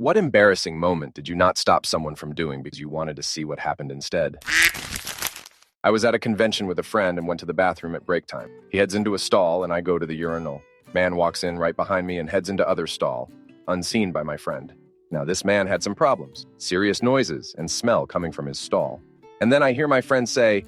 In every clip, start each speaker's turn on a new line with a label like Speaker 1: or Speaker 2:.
Speaker 1: What embarrassing moment did you not stop someone from doing because you wanted to see what happened instead? I was at a convention with a friend and went to the bathroom at break time. He heads into a stall and I go to the urinal. Man walks in right behind me and heads into other stall, unseen by my friend. Now this man had some problems, serious noises and smell coming from his stall. And then I hear my friend say,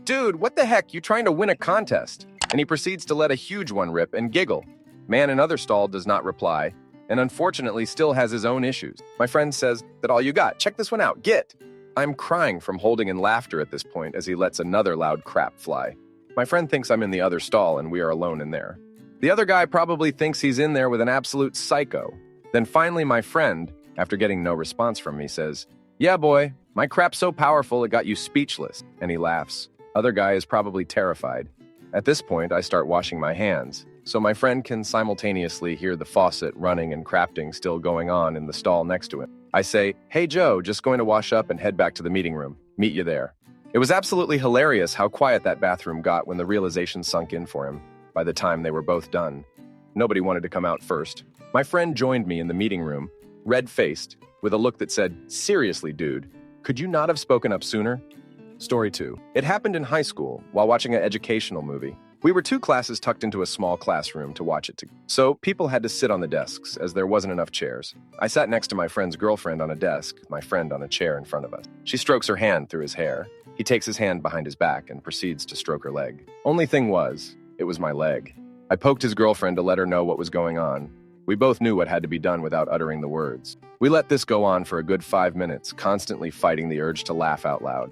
Speaker 1: "Dude, what the heck, you trying to win a contest?" And he proceeds to let a huge one rip and giggle. Man in other stall does not reply, and unfortunately still has his own issues. My friend says, "That all you got? Check this one out, get." I'm crying from holding in laughter at this point as he lets another loud crap fly. My friend thinks I'm in the other stall and we are alone in there. The other guy probably thinks he's in there with an absolute psycho. Then finally my friend, after getting no response from me, says, "Yeah boy, my crap's so powerful it got you speechless," and he laughs. Other guy is probably terrified. At this point I start washing my hands, so my friend can simultaneously hear the faucet running and crafting still going on in the stall next to him. I say, "Hey Joe, just going to wash up and head back to the meeting room. Meet you there." It was absolutely hilarious how quiet that bathroom got when the realization sunk in for him. By the time they were both done, nobody wanted to come out first. My friend joined me in the meeting room, red-faced, with a look that said, "Seriously, dude, could you not have spoken up sooner?" Story 2. It happened in high school while watching an educational movie. We were 2 classes tucked into a small classroom to watch it together. So people had to sit on the desks as there wasn't enough chairs. I sat next to my friend's girlfriend on a desk, my friend on a chair in front of us. She strokes her hand through his hair. He takes his hand behind his back and proceeds to stroke her leg. Only thing was, it was my leg. I poked his girlfriend to let her know what was going on. We both knew what had to be done without uttering the words. We let this go on for a good 5 minutes, constantly fighting the urge to laugh out loud.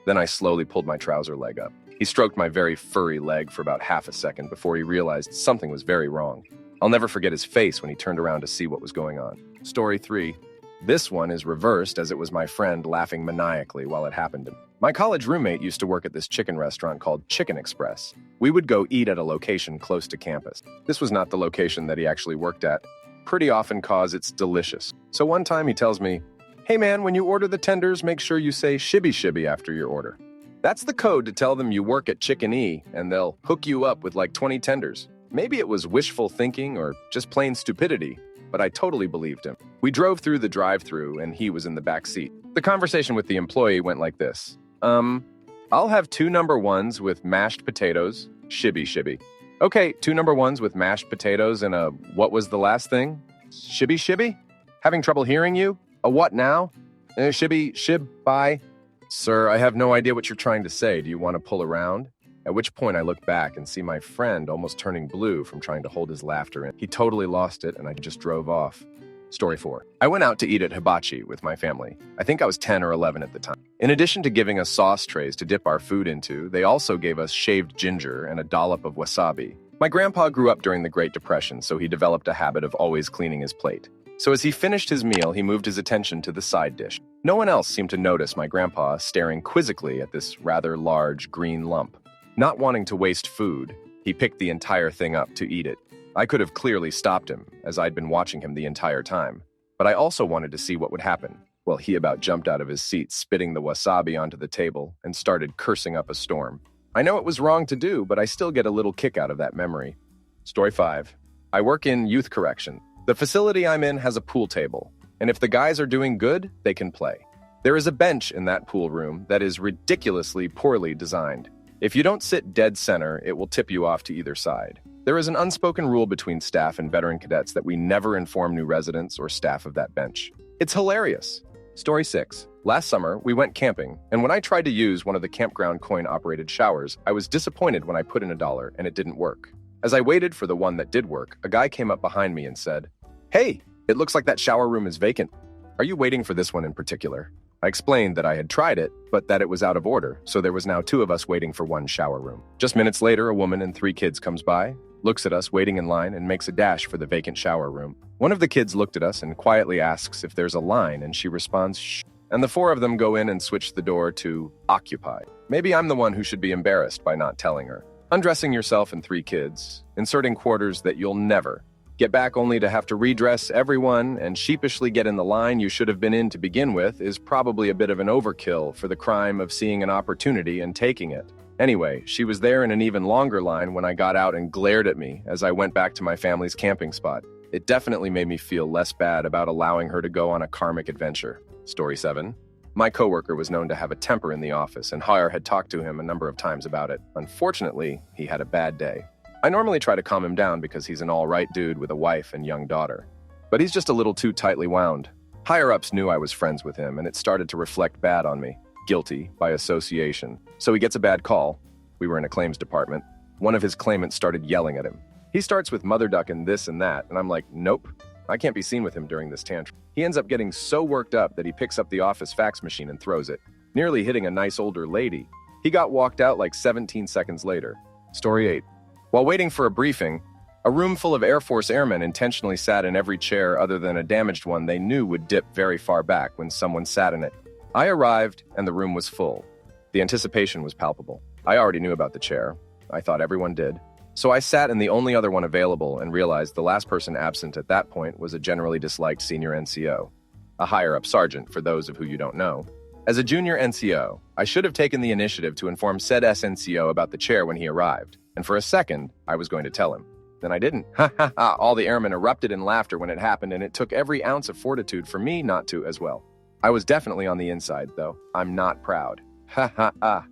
Speaker 1: Then I slowly pulled my trouser leg up. He stroked my very furry leg for about half a second before he realized something was very wrong. I'll never forget his face when he turned around to see what was going on. Story 3. This one is reversed as it was my friend laughing maniacally while it happened. My college roommate used to work at this chicken restaurant called Chicken Express. We would go eat at a location close to campus. This was not the location that he actually worked at, pretty often cause it's delicious. So one time he tells me, "Hey man, when you order the tenders, make sure you say shibby shibby after your order. That's the code to tell them you work at Chicken E, and they'll hook you up with like 20 tenders." Maybe it was wishful thinking or just plain stupidity, but I totally believed him. We drove through the drive-thru, and he was in the back seat. The conversation with the employee went like this. I'll have 2 number 1s with mashed potatoes, shibby shibby." "Okay, 2 number 1s with mashed potatoes and a, what was the last thing? Shibby shibby? Having trouble hearing you? A what now? Shibby shib bye." "Sir, I have no idea what you're trying to say. Do you want to pull around?" At which point I look back and see my friend almost turning blue from trying to hold his laughter in. He totally lost it and I just drove off. Story 4. I went out to eat at Hibachi with my family. I think I was 10 or 11 at the time. In addition to giving us sauce trays to dip our food into, they also gave us shaved ginger and a dollop of wasabi. My grandpa grew up during the Great Depression, so he developed a habit of always cleaning his plate. So as he finished his meal, he moved his attention to the side dish. No one else seemed to notice my grandpa staring quizzically at this rather large green lump. Not wanting to waste food, he picked the entire thing up to eat it. I could have clearly stopped him, as I'd been watching him the entire time. But I also wanted to see what would happen. Well, he about jumped out of his seat, spitting the wasabi onto the table, and started cursing up a storm. I know it was wrong to do, but I still get a little kick out of that memory. Story 5. I work in youth correction. The facility I'm in has a pool table, and if the guys are doing good, they can play. There is a bench in that pool room that is ridiculously poorly designed. If you don't sit dead center, it will tip you off to either side. There is an unspoken rule between staff and veteran cadets that we never inform new residents or staff of that bench. It's hilarious. Story 6. Last summer, we went camping, and when I tried to use one of the campground coin-operated showers, I was disappointed when I put in $1 and it didn't work. As I waited for the one that did work, a guy came up behind me and said, "Hey, it looks like that shower room is vacant. Are you waiting for this one in particular?" I explained that I had tried it, but that it was out of order, so there was now 2 of us waiting for one shower room. Just minutes later, a woman and 3 kids comes by, looks at us waiting in line, and makes a dash for the vacant shower room. One of the kids looked at us and quietly asks if there's a line, and she responds, "Shh," and the 4 of them go in and switch the door to occupied. Maybe I'm the one who should be embarrassed by not telling her. Undressing yourself and 3 kids, inserting quarters that you'll never get back only to have to redress everyone and sheepishly get in the line you should have been in to begin with is probably a bit of an overkill for the crime of seeing an opportunity and taking it. Anyway, she was there in an even longer line when I got out and glared at me as I went back to my family's camping spot. It definitely made me feel less bad about allowing her to go on a karmic adventure. Story 7. My coworker was known to have a temper in the office, and Hire had talked to him a number of times about it. Unfortunately, he had a bad day. I normally try to calm him down because he's an all-right dude with a wife and young daughter. But he's just a little too tightly wound. Higher-ups knew I was friends with him, and it started to reflect bad on me. Guilty by association. So he gets a bad call. We were in a claims department. One of his claimants started yelling at him. He starts with mother duck and this and that, and I'm like, nope, I can't be seen with him during this tantrum. He ends up getting so worked up that he picks up the office fax machine and throws it, nearly hitting a nice older lady. He got walked out like 17 seconds later. Story 8. While waiting for a briefing, a room full of Air Force airmen intentionally sat in every chair other than a damaged one they knew would dip very far back when someone sat in it. I arrived, and the room was full. The anticipation was palpable. I already knew about the chair. I thought everyone did. So I sat in the only other one available and realized the last person absent at that point was a generally disliked senior NCO, a higher-up sergeant for those of who you don't know. As a junior NCO, I should have taken the initiative to inform said SNCO about the chair when he arrived, and for a second, I was going to tell him. Then I didn't. Ha ha ha! All the airmen erupted in laughter when it happened, and it took every ounce of fortitude for me not to as well. I was definitely on the inside, though. I'm not proud. Ha ha ha.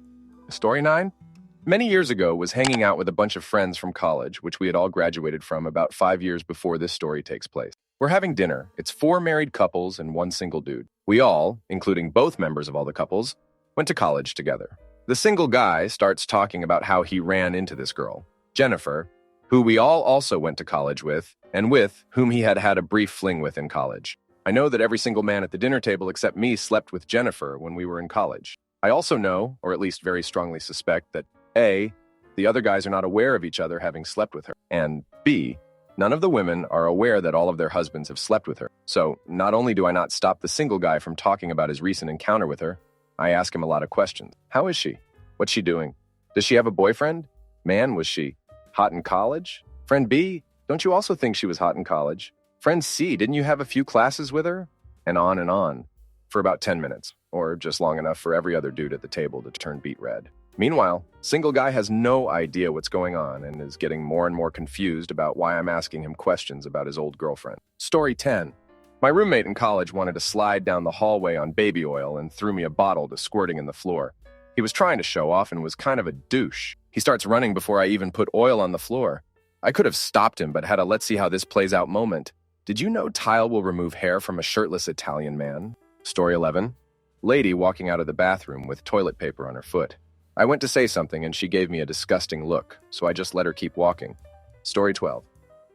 Speaker 1: Story 9? Many years ago, was hanging out with a bunch of friends from college, which we had all graduated from about 5 years before this story takes place. We're having dinner. It's 4 married couples and 1 single dude. We all, including both members of all the couples, went to college together. The single guy starts talking about how he ran into this girl, Jennifer, who we all also went to college with, and with whom he had had a brief fling with in college. I know that every single man at the dinner table except me slept with Jennifer when we were in college. I also know, or at least very strongly suspect, that A, the other guys are not aware of each other having slept with her, and B, none of the women are aware that all of their husbands have slept with her. So, not only do I not stop the single guy from talking about his recent encounter with her, I ask him a lot of questions. How is she? What's she doing? Does she have a boyfriend? Man, was she hot in college? Friend B, don't you also think she was hot in college? Friend C, didn't you have a few classes with her? And on, for about 10 minutes, or just long enough for every other dude at the table to turn beet red. Meanwhile, single guy has no idea what's going on and is getting more and more confused about why I'm asking him questions about his old girlfriend. Story 10. My roommate in college wanted to slide down the hallway on baby oil and threw me a bottle to squirting in the floor. He was trying to show off and was kind of a douche. He starts running before I even put oil on the floor. I could have stopped him, but had a let's see how this plays out moment. Did you know tile will remove hair from a shirtless Italian man? Story 11. Lady walking out of the bathroom with toilet paper on her foot. I went to say something and she gave me a disgusting look, so I just let her keep walking. Story 12.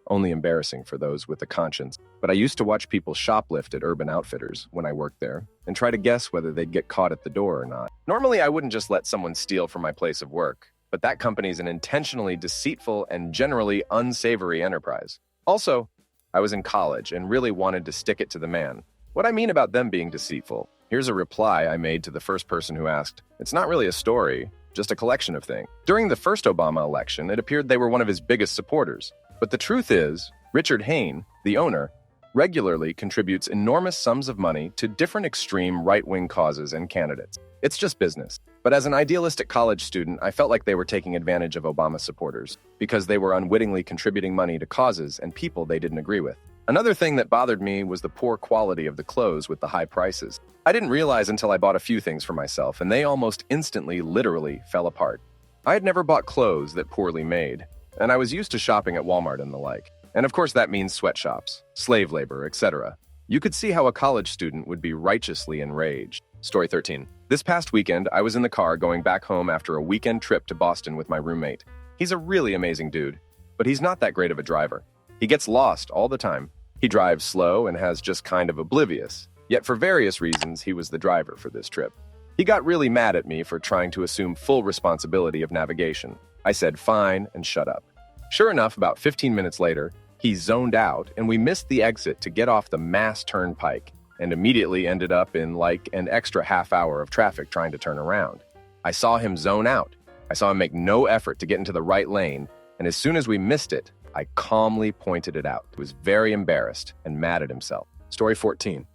Speaker 1: Only embarrassing for those with a conscience, but I used to watch people shoplift at Urban Outfitters when I worked there and try to guess whether they'd get caught at the door or not. Normally, I wouldn't just let someone steal from my place of work, but that company's an intentionally deceitful and generally unsavory enterprise. Also, I was in college and really wanted to stick it to the man. What I mean about them being deceitful, here's a reply I made to the first person who asked. It's not really a story, just a collection of things. During the first Obama election, it appeared they were one of his biggest supporters. But the truth is, Richard Hain, the owner, regularly contributes enormous sums of money to different extreme right-wing causes and candidates. It's just business. But as an idealistic college student, I felt like they were taking advantage of Obama supporters because they were unwittingly contributing money to causes and people they didn't agree with. Another thing that bothered me was the poor quality of the clothes with the high prices. I didn't realize until I bought a few things for myself, and they almost instantly, literally, fell apart. I had never bought clothes that poorly made, and I was used to shopping at Walmart and the like. And of course that means sweatshops, slave labor, etc. You could see how a college student would be righteously enraged. Story 13. This past weekend, I was in the car going back home after a weekend trip to Boston with my roommate. He's a really amazing dude, but he's not that great of a driver. He gets lost all the time. He drives slow and has just kind of oblivious. Yet for various reasons, he was the driver for this trip. He got really mad at me for trying to assume full responsibility of navigation. I said fine and shut up. Sure enough, about 15 minutes later, he zoned out and we missed the exit to get off the Mass Turnpike and immediately ended up in like an extra half hour of traffic trying to turn around. I saw him zone out. I saw him make no effort to get into the right lane, and as soon as we missed it, I calmly pointed it out. He was very embarrassed and mad at himself. Story 14.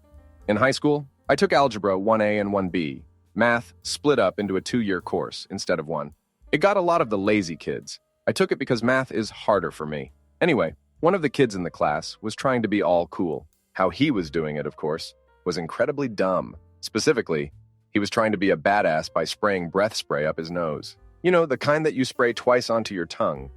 Speaker 1: In high school, I took Algebra 1A and 1B. Math split up into a 2-year course instead of one. It got a lot of the lazy kids. I took it because math is harder for me. Anyway, One of the kids in the class was trying to be all cool. How he was doing it, of course, was incredibly dumb. Specifically, he was trying to be a badass by spraying breath spray up his nose. You know, the kind that you spray twice onto your tongue.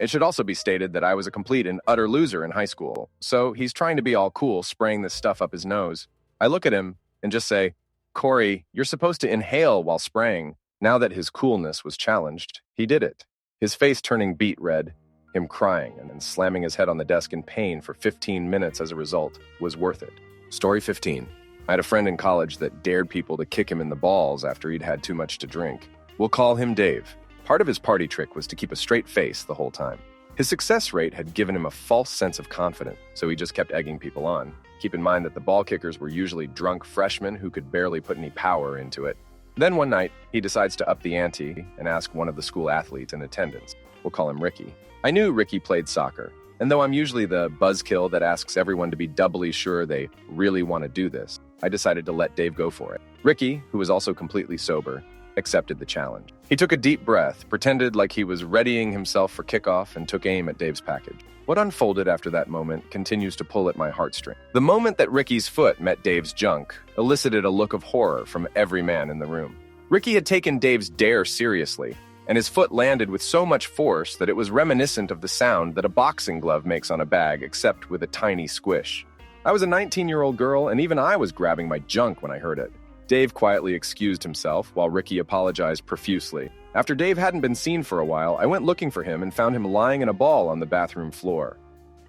Speaker 1: It should also be stated that I was a complete and utter loser in high school, so he's trying to be all cool, spraying this stuff up his nose. I look at him and just say, "Corey, you're supposed to inhale while spraying." Now that his coolness was challenged, he did it. His face turning beet red, him crying and then slamming his head on the desk in pain for 15 minutes as a result was worth it. Story 15. I had a friend in college that dared people to kick him in the balls after he'd had too much to drink. We'll call him Dave. Part of his party trick was to keep a straight face the whole time. His success rate had given him a false sense of confidence, so he just kept egging people on. Keep in mind that the ball kickers were usually drunk freshmen who could barely put any power into it. Then one night, he decides to up the ante and ask one of the school athletes in attendance. We'll call him Ricky. I knew Ricky played soccer, and though I'm usually the buzzkill that asks everyone to be doubly sure they really want to do this, I decided to let Dave go for it. Ricky, who was also completely sober, accepted the challenge. He took a deep breath, pretended like he was readying himself for kickoff, and took aim at Dave's package. What unfolded after that moment continues to pull at my heartstring. The moment that Ricky's foot met Dave's junk elicited a look of horror from every man in the room. Ricky had taken Dave's dare seriously, and his foot landed with so much force that it was reminiscent of the sound that a boxing glove makes on a bag, except with a tiny squish. I was a 19-year-old girl, and even I was grabbing my junk when I heard it. Dave quietly excused himself, while Ricky apologized profusely. After Dave hadn't been seen for a while, I went looking for him and found him lying in a ball on the bathroom floor.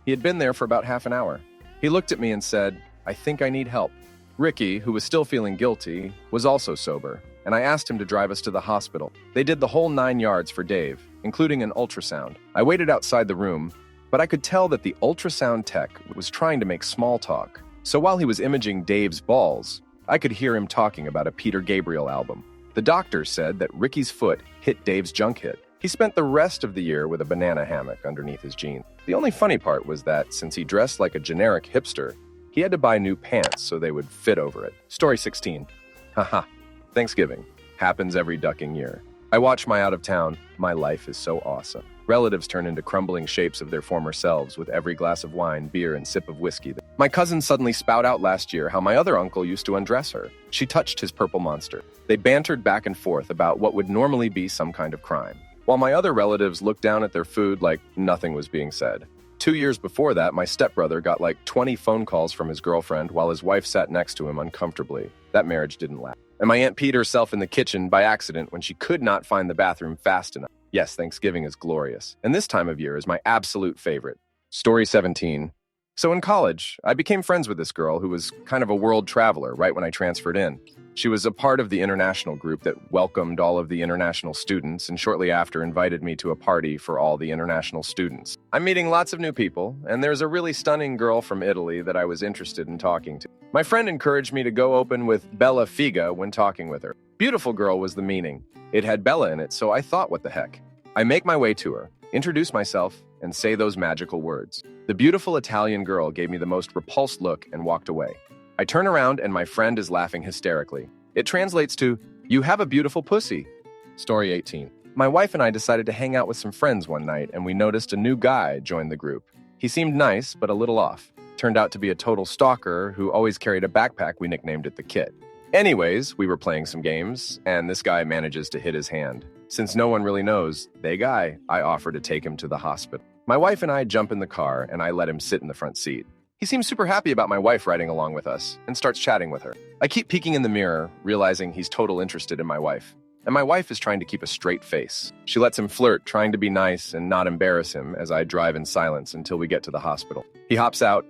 Speaker 1: He had been there for about half an hour. He looked at me and said, "I think I need help." Ricky, who was still feeling guilty, was also sober, and I asked him to drive us to the hospital. They did the whole 9 yards for Dave, including an ultrasound. I waited outside the room, but I could tell that the ultrasound tech was trying to make small talk. So while he was imaging Dave's balls, I could hear him talking about a Peter Gabriel album. The doctor said that Ricky's foot hit Dave's junk hit. He spent the rest of the year with a banana hammock underneath his jeans. The only funny part was that, since he dressed like a generic hipster, he had to buy new pants so they would fit over it. Story 16. Haha. Thanksgiving. Happens every ducking year. I watch my out of town. My life is so awesome. Relatives turn into crumbling shapes of their former selves with every glass of wine, beer, and sip of whiskey. My cousin suddenly spout out last year how my other uncle used to undress her. She touched his purple monster. They bantered back and forth about what would normally be some kind of crime, while my other relatives looked down at their food like nothing was being said. 2 years before that, my stepbrother got like 20 phone calls from his girlfriend while his wife sat next to him uncomfortably. That marriage didn't last. And my aunt peed herself in the kitchen by accident when she could not find the bathroom fast enough. Yes, Thanksgiving is glorious, and this time of year is my absolute favorite. Story 17. So in college, I became friends with this girl who was kind of a world traveler right when I transferred in. She was a part of the international group that welcomed all of the international students and shortly after invited me to a party for all the international students. I'm meeting lots of new people, and there's a really stunning girl from Italy that I was interested in talking to. My friend encouraged me to go open with Bella Figa when talking with her. Beautiful girl was the meaning. It had Bella in it, so I thought, what the heck. I make my way to her, introduce myself, and say those magical words. The beautiful Italian girl gave me the most repulsed look and walked away. I turn around and my friend is laughing hysterically. It translates to, "You have a beautiful pussy." Story 18. My wife and I decided to hang out with some friends one night, and we noticed a new guy join the group. He seemed nice, but a little off. Turned out to be a total stalker who always carried a backpack. We nicknamed it the Kit. Anyways, we were playing some games, and this guy manages to hit his hand. Since no one really knows, they guy, I offer to take him to the hospital. My wife and I jump in the car, and I let him sit in the front seat. He seems super happy about my wife riding along with us, and starts chatting with her. I keep peeking in the mirror, realizing he's total interested in my wife. And my wife is trying to keep a straight face. She lets him flirt, trying to be nice and not embarrass him as I drive in silence until we get to the hospital. He hops out,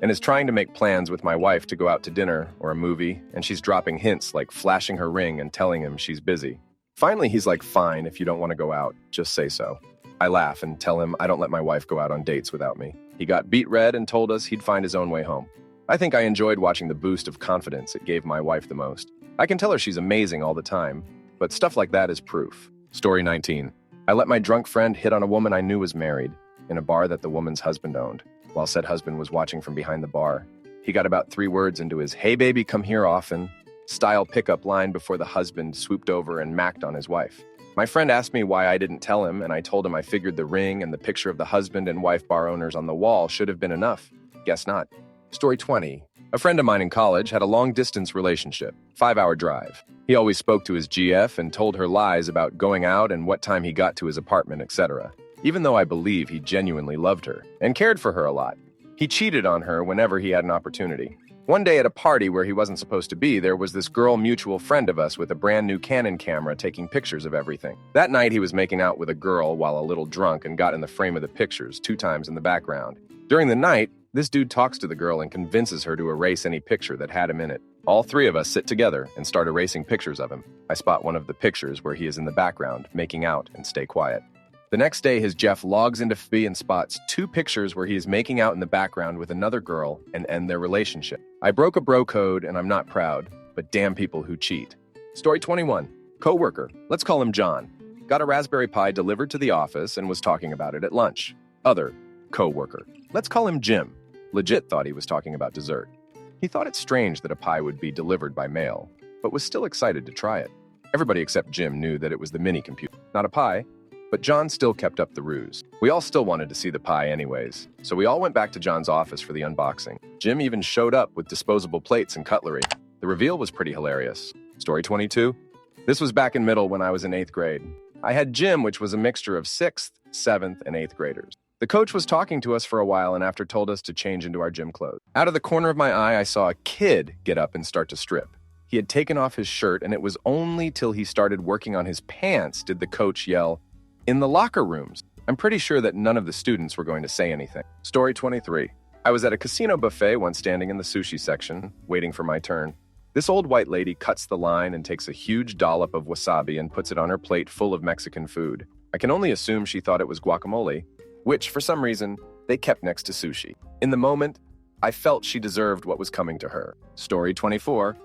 Speaker 1: and is trying to make plans with my wife to go out to dinner or a movie, and she's dropping hints like flashing her ring and telling him she's busy. Finally, he's like, "Fine, if you don't want to go out, just say so." I laugh and tell him I don't let my wife go out on dates without me. He got beet red and told us he'd find his own way home. I think I enjoyed watching the boost of confidence it gave my wife the most. I can tell her she's amazing all the time, but stuff like that is proof. Story 19. I let my drunk friend hit on a woman I knew was married in a bar that the woman's husband owned. While said husband was watching from behind the bar, he got about 3 words into his "Hey baby, come here often" style pickup line before the husband swooped over and macked on his wife. My friend asked me why I didn't tell him, and I told him I figured the ring and the picture of the husband and wife bar owners on the wall should have been enough. Guess not. Story 20. A friend of mine in college had a long-distance relationship, 5-hour drive. He always spoke to his GF and told her lies about going out and what time he got to his apartment, etc. Even though I believe he genuinely loved her and cared for her a lot. He cheated on her whenever he had an opportunity. One day at a party where he wasn't supposed to be, there was this girl mutual friend of us with a brand new Canon camera taking pictures of everything. That night he was making out with a girl while a little drunk and got in the frame of the pictures 2 times in the background. During the night, this dude talks to the girl and convinces her to erase any picture that had him in it. All 3 of us sit together and start erasing pictures of him. I spot one of the pictures where he is in the background, making out and stay quiet. The next day, his Jeff logs into FB and spots 2 pictures where he is making out in the background with another girl and end their relationship. I broke a bro code and I'm not proud, but damn people who cheat. Story 21. Coworker, let's call him John, got a Raspberry Pi delivered to the office and was talking about it at lunch. Other coworker, let's call him Jim, legit thought he was talking about dessert. He thought it strange that a pie would be delivered by mail, but was still excited to try it. Everybody except Jim knew that it was the mini computer, not a pie. But John still kept up the ruse. We all still wanted to see the pie anyways, so we all went back to John's office for the unboxing. Jim even showed up with disposable plates and cutlery. The reveal was pretty hilarious. Story 22. This was back in middle when I was in 8th grade. I had gym, which was a mixture of 6th, 7th, and 8th graders. The coach was talking to us for a while and after told us to change into our gym clothes. Out of the corner of my eye, I saw a kid get up and start to strip. He had taken off his shirt, and it was only till he started working on his pants did the coach yell, "In the locker rooms." I'm pretty sure that none of the students were going to say anything. Story 23. I was at a casino buffet once standing in the sushi section, waiting for my turn. This old white lady cuts the line and takes a huge dollop of wasabi and puts it on her plate full of Mexican food. I can only assume she thought it was guacamole, which, for some reason, they kept next to sushi. In the moment, I felt she deserved what was coming to her. Story 24.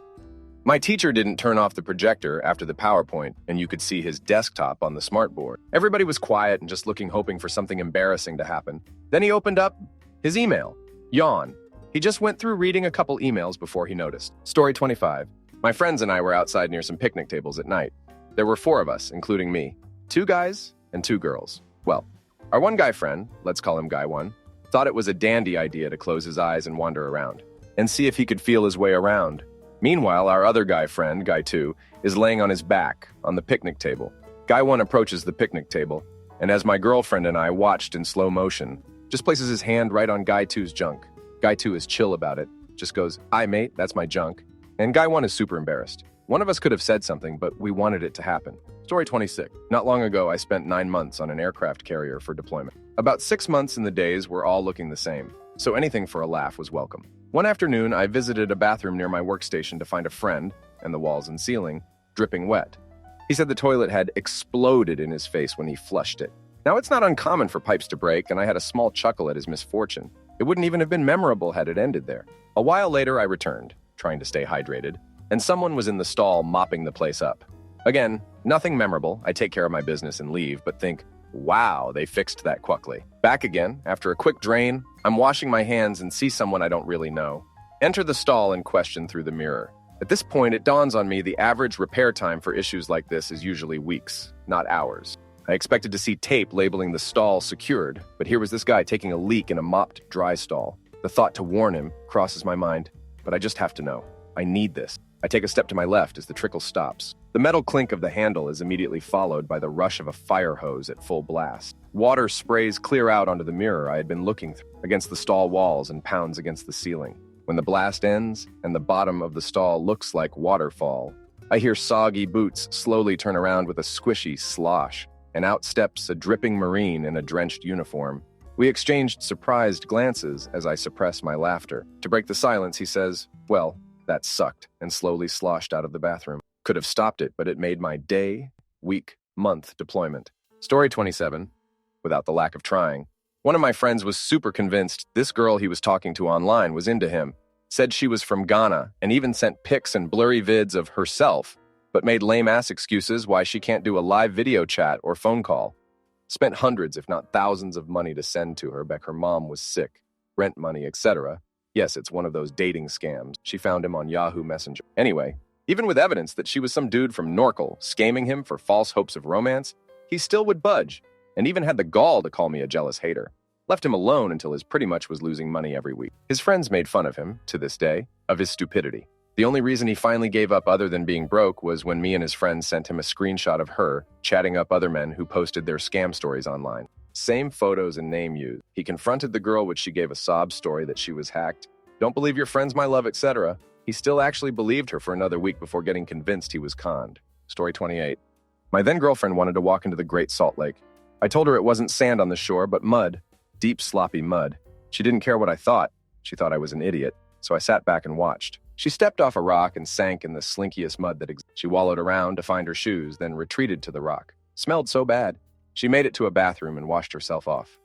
Speaker 1: My teacher didn't turn off the projector after the PowerPoint, and you could see his desktop on the smartboard. Everybody was quiet and just looking, hoping for something embarrassing to happen. Then he opened up his email. Yawn. He just went through reading a couple emails before he noticed. Story 25. My friends and I were outside near some picnic tables at night. There were 4 of us, including me. 2 guys and 2 girls. Well, our one guy friend, let's call him Guy 1, thought it was a dandy idea to close his eyes and wander around, and see if he could feel his way around. Meanwhile, our other guy friend, Guy 2, is laying on his back on the picnic table. Guy 1 approaches the picnic table, and as my girlfriend and I watched in slow motion, just places his hand right on Guy 2's junk. Guy 2 is chill about it, just goes, "Aye, mate, that's my junk." And Guy 1 is super embarrassed. One of us could have said something, but we wanted it to happen. Story 26. Not long ago, I spent 9 months on an aircraft carrier for deployment. About 6 months in the days were all looking the same, so anything for a laugh was welcome. One afternoon, I visited a bathroom near my workstation to find a friend, and the walls and ceiling, dripping wet. He said the toilet had exploded in his face when he flushed it. Now, it's not uncommon for pipes to break, and I had a small chuckle at his misfortune. It wouldn't even have been memorable had it ended there. A while later, I returned, trying to stay hydrated, and someone was in the stall mopping the place up. Again, nothing memorable. I take care of my business and leave, but think, wow, they fixed that quickly. Back again, after a quick drain, I'm washing my hands and see someone I don't really know. Enter the stall in question through the mirror. At this point, it dawns on me the average repair time for issues like this is usually weeks, not hours. I expected to see tape labeling the stall secured, but here was this guy taking a leak in a mopped dry stall. The thought to warn him crosses my mind, but I just have to know. I need this. I take a step to my left as the trickle stops. The metal clink of the handle is immediately followed by the rush of a fire hose at full blast. Water sprays clear out onto the mirror I had been looking through, against the stall walls and pounds against the ceiling. When the blast ends and the bottom of the stall looks like waterfall, I hear soggy boots slowly turn around with a squishy slosh, and out steps a dripping Marine in a drenched uniform. We exchanged surprised glances as I suppress my laughter. To break the silence, he says, "Well, that sucked," and slowly sloshed out of the bathroom. Could have stopped it, but it made my day, week, month deployment. Story 27. Without the lack of trying. One of my friends was super convinced this girl he was talking to online was into him, said she was from Ghana, and even sent pics and blurry vids of herself, but made lame-ass excuses why she can't do a live video chat or phone call. Spent hundreds, if not thousands of money to send to her, back her mom was sick, rent money, etc. Yes, it's one of those dating scams. She found him on Yahoo Messenger. Anyway, Even with evidence that she was some dude from Norcal, scamming him for false hopes of romance, he still would budge, and even had the gall to call me a jealous hater. Left him alone until his pretty much was losing money every week. His friends made fun of him, to this day, of his stupidity. The only reason he finally gave up other than being broke was when me and his friends sent him a screenshot of her chatting up other men who posted their scam stories online. Same photos and name used. He confronted the girl, which she gave a sob story that she was hacked. Don't believe your friends, my love, etc. He still actually believed her for another week before getting convinced he was conned. Story 28. My then-girlfriend wanted to walk into the Great Salt Lake. I told her it wasn't sand on the shore, but mud. Deep, sloppy mud. She didn't care what I thought. She thought I was an idiot, so I sat back and watched. She stepped off a rock and sank in the slinkiest mud that existed. She wallowed around to find her shoes, then retreated to the rock. Smelled so bad. She made it to a bathroom and washed herself off.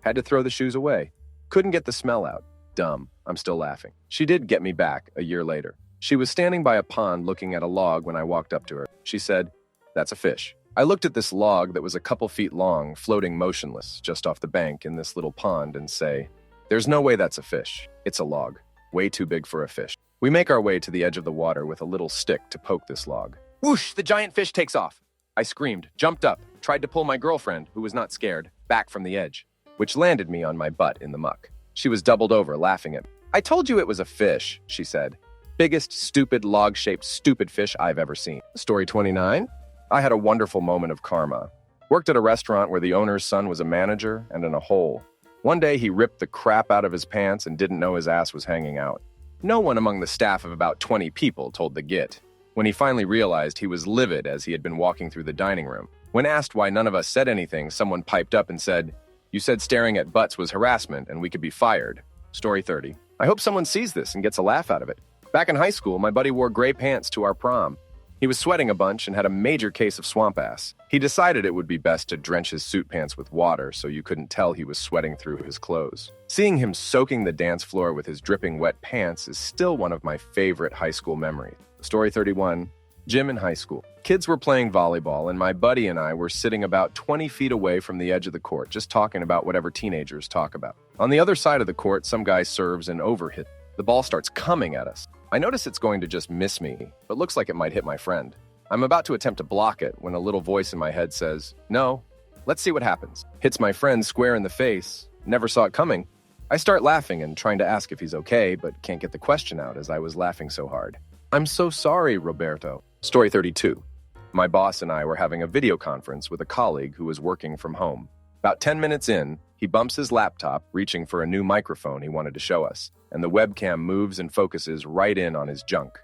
Speaker 1: Had to throw the shoes away. Couldn't get the smell out. Dumb. I'm still laughing. She did get me back a year later. She was standing by a pond looking at a log when I walked up to her. She said, "That's a fish." I looked at this log that was a couple feet long, floating motionless just off the bank in this little pond and say, "There's no way that's a fish. It's a log. Way too big for a fish." We make our way to the edge of the water with a little stick to poke this log. Whoosh! The giant fish takes off. I screamed, jumped up, tried to pull my girlfriend, who was not scared, back from the edge, which landed me on my butt in the muck. She was doubled over, laughing at me. "I told you it was a fish," she said. "Biggest, stupid, log-shaped, stupid fish I've ever seen." Story 29. I had a wonderful moment of karma. Worked at a restaurant where the owner's son was a manager and in a hole. One day he ripped the crap out of his pants and didn't know his ass was hanging out. No one among the staff of about 20 people told the git. When he finally realized, he was livid as he had been walking through the dining room. When asked why none of us said anything, someone piped up and said, "You said staring at butts was harassment and we could be fired." Story 30. I hope someone sees this and gets a laugh out of it. Back in high school, my buddy wore gray pants to our prom. He was sweating a bunch and had a major case of swamp ass. He decided it would be best to drench his suit pants with water so you couldn't tell he was sweating through his clothes. Seeing him soaking the dance floor with his dripping wet pants is still one of my favorite high school memories. Story 31. Gym in high school. Kids were playing volleyball, and my buddy and I were sitting about 20 feet away from the edge of the court, just talking about whatever teenagers talk about. On the other side of the court, some guy serves and overhit. The ball starts coming at us. I notice it's going to just miss me, but looks like it might hit my friend. I'm about to attempt to block it when a little voice in my head says, "No, let's see what happens." Hits my friend square in the face. Never saw it coming. I start laughing and trying to ask if he's okay, but can't get the question out as I was laughing so hard. "I'm so sorry, Roberto." Story 32. My boss and I were having a video conference with a colleague who was working from home. About 10 minutes in, he bumps his laptop, reaching for a new microphone he wanted to show us, and the webcam moves and focuses right in on his junk.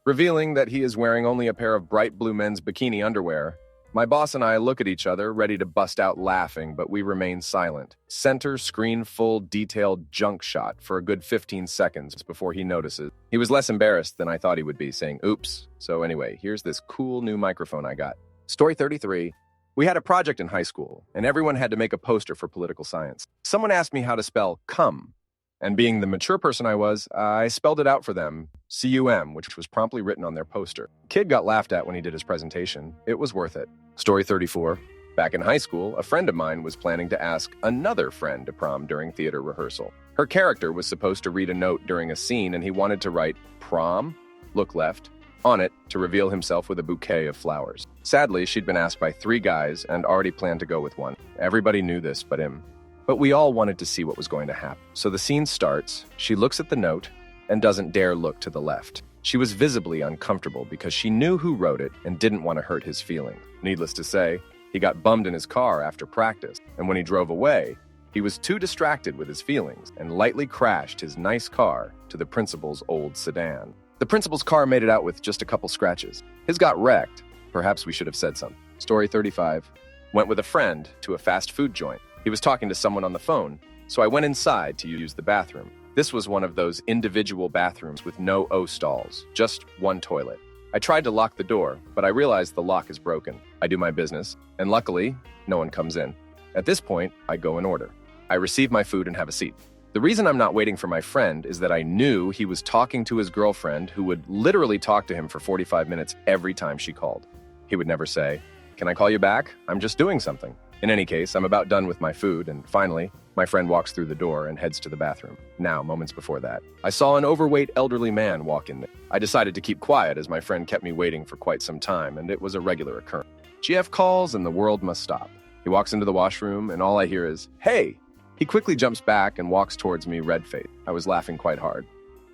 Speaker 1: Revealing that he is wearing only a pair of bright blue men's bikini underwear, my boss and I look at each other, ready to bust out laughing, but we remain silent. Center screen full detailed junk shot for a good 15 seconds before he notices. He was less embarrassed than I thought he would be, saying, "Oops." So anyway, here's this cool new microphone I got. Story 33. We had a project in high school, and everyone had to make a poster for political science. Someone asked me how to spell cum, and being the mature person I was, I spelled it out for them, C-U-M, which was promptly written on their poster. Kid got laughed at when he did his presentation. It was worth it. Story 34. Back in high school, a friend of mine was planning to ask another friend to prom during theater rehearsal. Her character was supposed to read a note during a scene, and he wanted to write "Prom, look left" on it to reveal himself with a bouquet of flowers. Sadly, she'd been asked by 3 guys and already planned to go with one. Everybody knew this but him. But we all wanted to see what was going to happen. So the scene starts, she looks at the note, and doesn't dare look to the left. She was visibly uncomfortable because she knew who wrote it and didn't want to hurt his feelings. Needless to say, he got bummed in his car after practice, and when he drove away, he was too distracted with his feelings and lightly crashed his nice car to the principal's old sedan. The principal's car made it out with just a couple scratches. His got wrecked. Perhaps we should have said something. Story 35. Went with a friend to a fast food joint. He was talking to someone on the phone, so I went inside to use the bathroom. This was one of those individual bathrooms with no O stalls, just one toilet. I tried to lock the door, but I realized the lock is broken. I do my business, and luckily, no one comes in. At this point, I go in order. I receive my food and have a seat. The reason I'm not waiting for my friend is that I knew he was talking to his girlfriend, who would literally talk to him for 45 minutes every time she called. He would never say, "Can I call you back? I'm just doing something." In any case, I'm about done with my food, and finally, My friend walks through the door and heads to the bathroom. Now, moments before that, I saw an overweight elderly man walk in there. I decided to keep quiet as my friend kept me waiting for quite some time, and it was a regular occurrence. GF calls and the world must stop. He walks into the washroom and all I hear is, "Hey!" He quickly jumps back and walks towards me red-faced. I was laughing quite hard.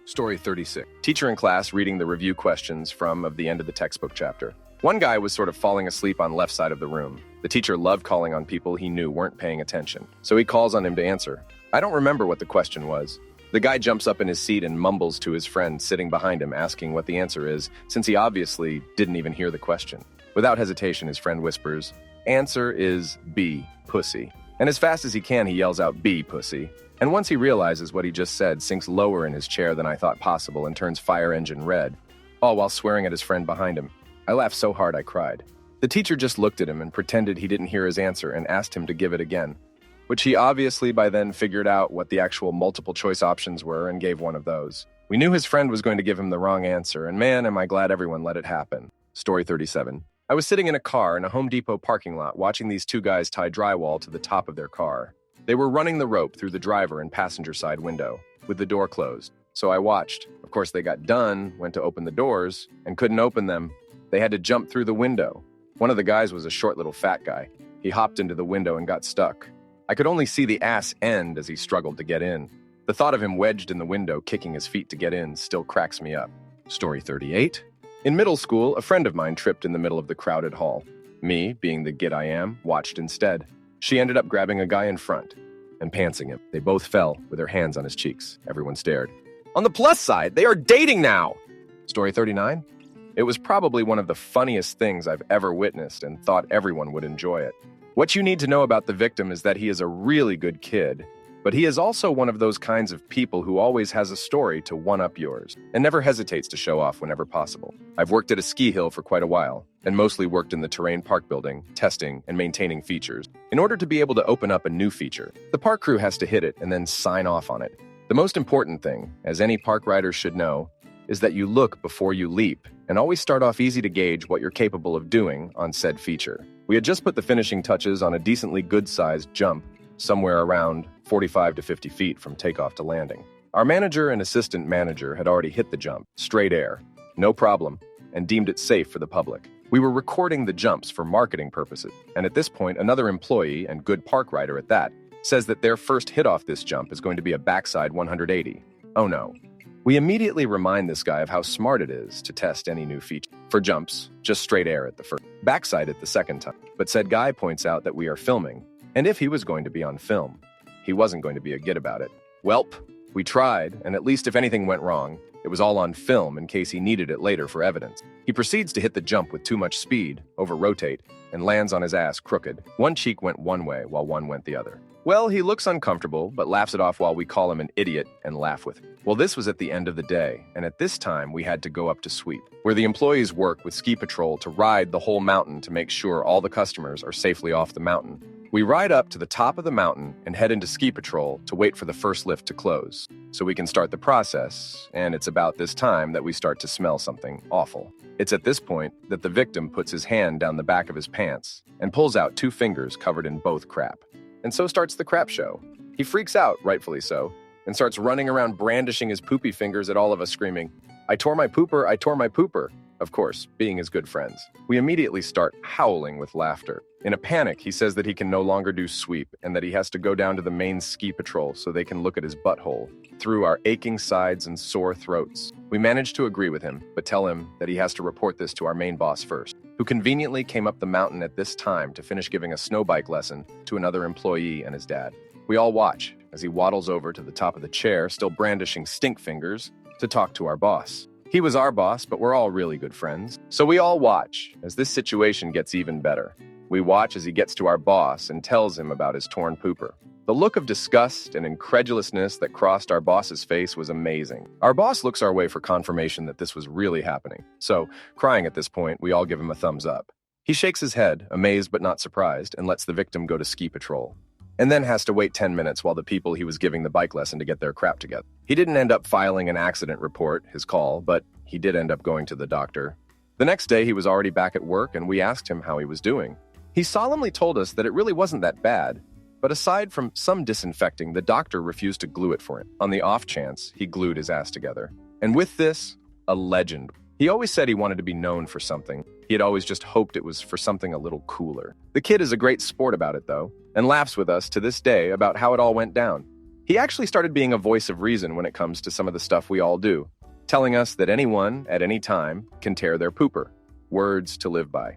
Speaker 1: Story 36. Teacher in class reading the review questions of the end of the textbook chapter. One guy was sort of falling asleep on left side of the room. The teacher loved calling on people he knew weren't paying attention, so he calls on him to answer. I don't remember what the question was. The guy jumps up in his seat and mumbles to his friend sitting behind him asking what the answer is, since he obviously didn't even hear the question. Without hesitation, his friend whispers, "Answer is B, pussy." And as fast as he can, he yells out, "B, pussy." And once he realizes what he just said, sinks lower in his chair than I thought possible and turns fire engine red, all while swearing at his friend behind him. I laughed so hard I cried. The teacher just looked at him and pretended he didn't hear his answer and asked him to give it again, which he obviously by then figured out what the actual multiple choice options were and gave one of those. We knew his friend was going to give him the wrong answer, and man, am I glad everyone let it happen. Story 37. I was sitting in a car in a Home Depot parking lot watching these two guys tie drywall to the top of their car. They were running the rope through the driver and passenger side window, with the door closed. So I watched. Of course, they got done, went to open the doors, and couldn't open them. They had to jump through the window. One of the guys was a short little fat guy. He hopped into the window and got stuck. I could only see the ass end as he struggled to get in. The thought of him wedged in the window, kicking his feet to get in, still cracks me up. Story 38. In middle school, a friend of mine tripped in the middle of the crowded hall. Me, being the git I am, watched instead. She ended up grabbing a guy in front and pantsing him. They both fell with their hands on his cheeks. Everyone stared. On the plus side, they are dating now! Story 39. It was probably one of the funniest things I've ever witnessed and thought everyone would enjoy it. What you need to know about the victim is that he is a really good kid, but he is also one of those kinds of people who always has a story to one-up yours and never hesitates to show off whenever possible. I've worked at a ski hill for quite a while and mostly worked in the terrain park building, testing and maintaining features. In order to be able to open up a new feature, the park crew has to hit it and then sign off on it. The most important thing, as any park rider should know, is that you look before you leap and always start off easy to gauge what you're capable of doing on said feature. We had just put the finishing touches on a decently good-sized jump, somewhere around 45 to 50 feet from takeoff to landing. Our manager and assistant manager had already hit the jump, straight air, no problem, and deemed it safe for the public. We were recording the jumps for marketing purposes, and at this point, another employee, and good park rider at that, says that their first hit off this jump is going to be a backside 180. Oh no. We immediately remind this guy of how smart it is to test any new feature. For jumps, just straight air at the first, backside at the second time. But said guy points out that we are filming, and if he was going to be on film, he wasn't going to be a git about it. Welp, we tried, and at least if anything went wrong, it was all on film in case he needed it later for evidence. He proceeds to hit the jump with too much speed, over-rotate, and lands on his ass crooked. One cheek went one way while one went the other. Well, he looks uncomfortable, but laughs it off while we call him an idiot and laugh with him. Well, this was at the end of the day, and at this time we had to go up to sweep, where the employees work with ski patrol to ride the whole mountain to make sure all the customers are safely off the mountain. We ride up to the top of the mountain and head into ski patrol to wait for the first lift to close, so we can start the process, and it's about this time that we start to smell something awful. It's at this point that the victim puts his hand down the back of his pants and pulls out 2 fingers covered in both crap. And so starts the crap show. He freaks out, rightfully so, and starts running around brandishing his poopy fingers at all of us screaming, "I tore my pooper, I tore my pooper." Of course, being his good friends. We immediately start howling with laughter. In a panic, he says that he can no longer do sweep and that he has to go down to the main ski patrol so they can look at his butthole through our aching sides and sore throats. We manage to agree with him, but tell him that he has to report this to our main boss first, who conveniently came up the mountain at this time to finish giving a snow bike lesson to another employee and his dad. We all watch as he waddles over to the top of the chair, still brandishing stink fingers, to talk to our boss. He was our boss, but we're all really good friends. So we all watch as this situation gets even better. We watch as he gets to our boss and tells him about his torn pooper. The look of disgust and incredulousness that crossed our boss's face was amazing. Our boss looks our way for confirmation that this was really happening. So, crying at this point, we all give him a thumbs up. He shakes his head, amazed but not surprised, and lets the victim go to ski patrol. And then has to wait 10 minutes while the people he was giving the bike lesson to get their crap together. He didn't end up filing an accident report, his call, but he did end up going to the doctor. The next day, he was already back at work, and we asked him how he was doing. He solemnly told us that it really wasn't that bad. But aside from some disinfecting, the doctor refused to glue it for him. On the off chance, he glued his ass together. And with this, a legend. He always said he wanted to be known for something. He had always just hoped it was for something a little cooler. The kid is a great sport about it, though, and laughs with us to this day about how it all went down. He actually started being a voice of reason when it comes to some of the stuff we all do, telling us that anyone, at any time, can tear their pooper. Words to live by.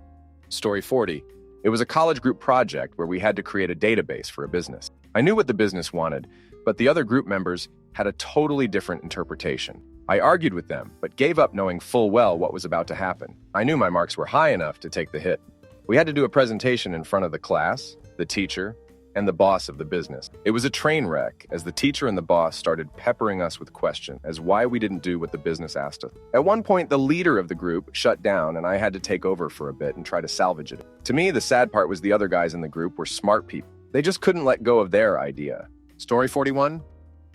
Speaker 1: Story 40. It was a college group project where we had to create a database for a business. I knew what the business wanted, but the other group members had a totally different interpretation. I argued with them, but gave up knowing full well what was about to happen. I knew my marks were high enough to take the hit. We had to do a presentation in front of the class, the teacher, and the boss of the business. It was a train wreck as the teacher and the boss started peppering us with questions as why we didn't do what the business asked us. At one point, the leader of the group shut down and I had to take over for a bit and try to salvage it. To me, the sad part was the other guys in the group were smart people. They just couldn't let go of their idea. Story 41?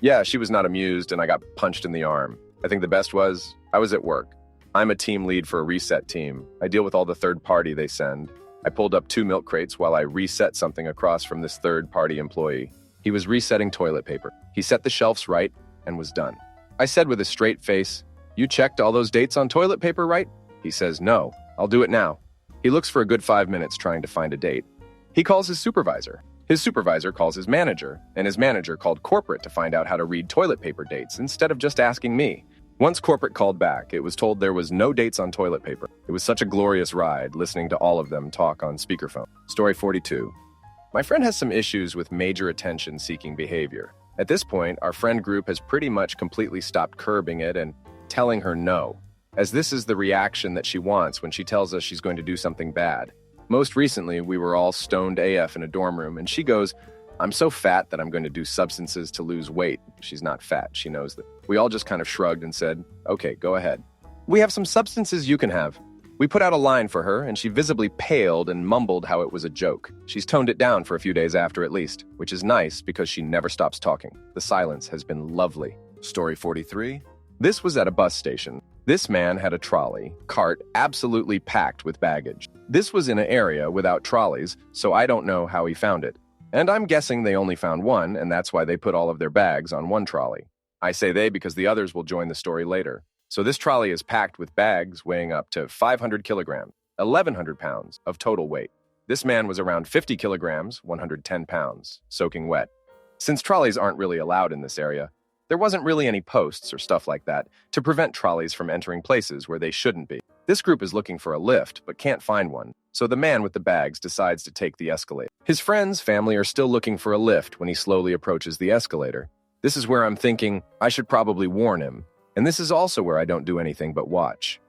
Speaker 1: Yeah, she was not amused and I got punched in the arm. I think the best was, I was at work. I'm a team lead for a reset team. I deal with all the third party they send. I pulled up 2 milk crates while I reset something across from this third-party employee. He was resetting toilet paper. He set the shelves right and was done. I said with a straight face, "You checked all those dates on toilet paper, right?" He says, "No, I'll do it now." He looks for a good 5 minutes trying to find a date. He calls his supervisor. His supervisor calls his manager, and his manager called corporate to find out how to read toilet paper dates instead of just asking me. Once corporate called back, it was told there was no dates on toilet paper. It was such a glorious ride, listening to all of them talk on speakerphone. Story 42. My friend has some issues with major attention-seeking behavior. At this point, our friend group has pretty much completely stopped curbing it and telling her no, as this is the reaction that she wants when she tells us she's going to do something bad. Most recently, we were all stoned AF in a dorm room, and she goes, "I'm so fat that I'm going to do substances to lose weight." She's not fat, she knows that. We all just kind of shrugged and said, "Okay, go ahead." "We have some substances you can have." We put out a line for her, and she visibly paled and mumbled how it was a joke. She's toned it down for a few days after at least, which is nice because she never stops talking. The silence has been lovely. Story 43. This was at a bus station. This man had a trolley, cart absolutely packed with baggage. This was in an area without trolleys, so I don't know how he found it. And I'm guessing they only found one, and that's why they put all of their bags on one trolley. I say they because the others will join the story later. So this trolley is packed with bags weighing up to 500 kilograms, 1,100 pounds of total weight. This man was around 50 kilograms, 110 pounds, soaking wet. Since trolleys aren't really allowed in this area, there wasn't really any posts or stuff like that to prevent trolleys from entering places where they shouldn't be. This group is looking for a lift, but can't find one, so the man with the bags decides to take the escalator. His friends, family are still looking for a lift when he slowly approaches the escalator. This is where I'm thinking, I should probably warn him, and this is also where I don't do anything but watch.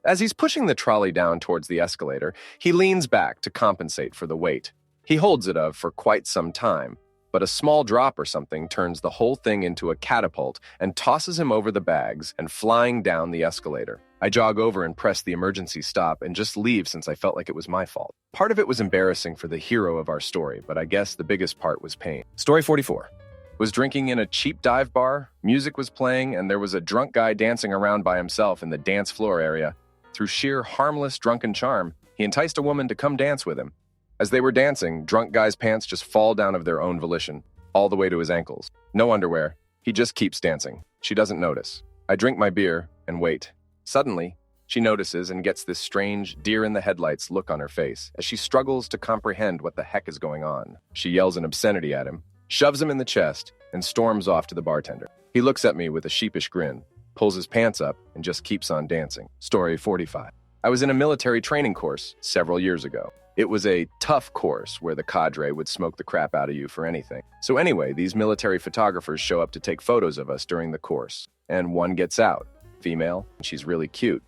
Speaker 1: As he's pushing the trolley down towards the escalator, he leans back to compensate for the weight. He holds it up for quite some time, but a small drop or something turns the whole thing into a catapult and tosses him over the bags and flying down the escalator. I jog over and press the emergency stop and just leave since I felt like it was my fault. Part of it was embarrassing for the hero of our story, but I guess the biggest part was pain. Story 44. Was drinking in a cheap dive bar, music was playing, and there was a drunk guy dancing around by himself in the dance floor area. Through sheer harmless drunken charm, he enticed a woman to come dance with him. As they were dancing, drunk guy's pants just fall down of their own volition, all the way to his ankles. No underwear. He just keeps dancing. She doesn't notice. I drink my beer and wait. Suddenly, she notices and gets this strange deer-in-the-headlights look on her face as she struggles to comprehend what the heck is going on. She yells an obscenity at him, shoves him in the chest, and storms off to the bartender. He looks at me with a sheepish grin, pulls his pants up, and just keeps on dancing. Story 45. I was in a military training course several years ago. It was a tough course where the Cadre would smoke the crap out of you for anything. So anyway, these military photographers show up to take photos of us during the course, and one gets out. Female, and she's really cute.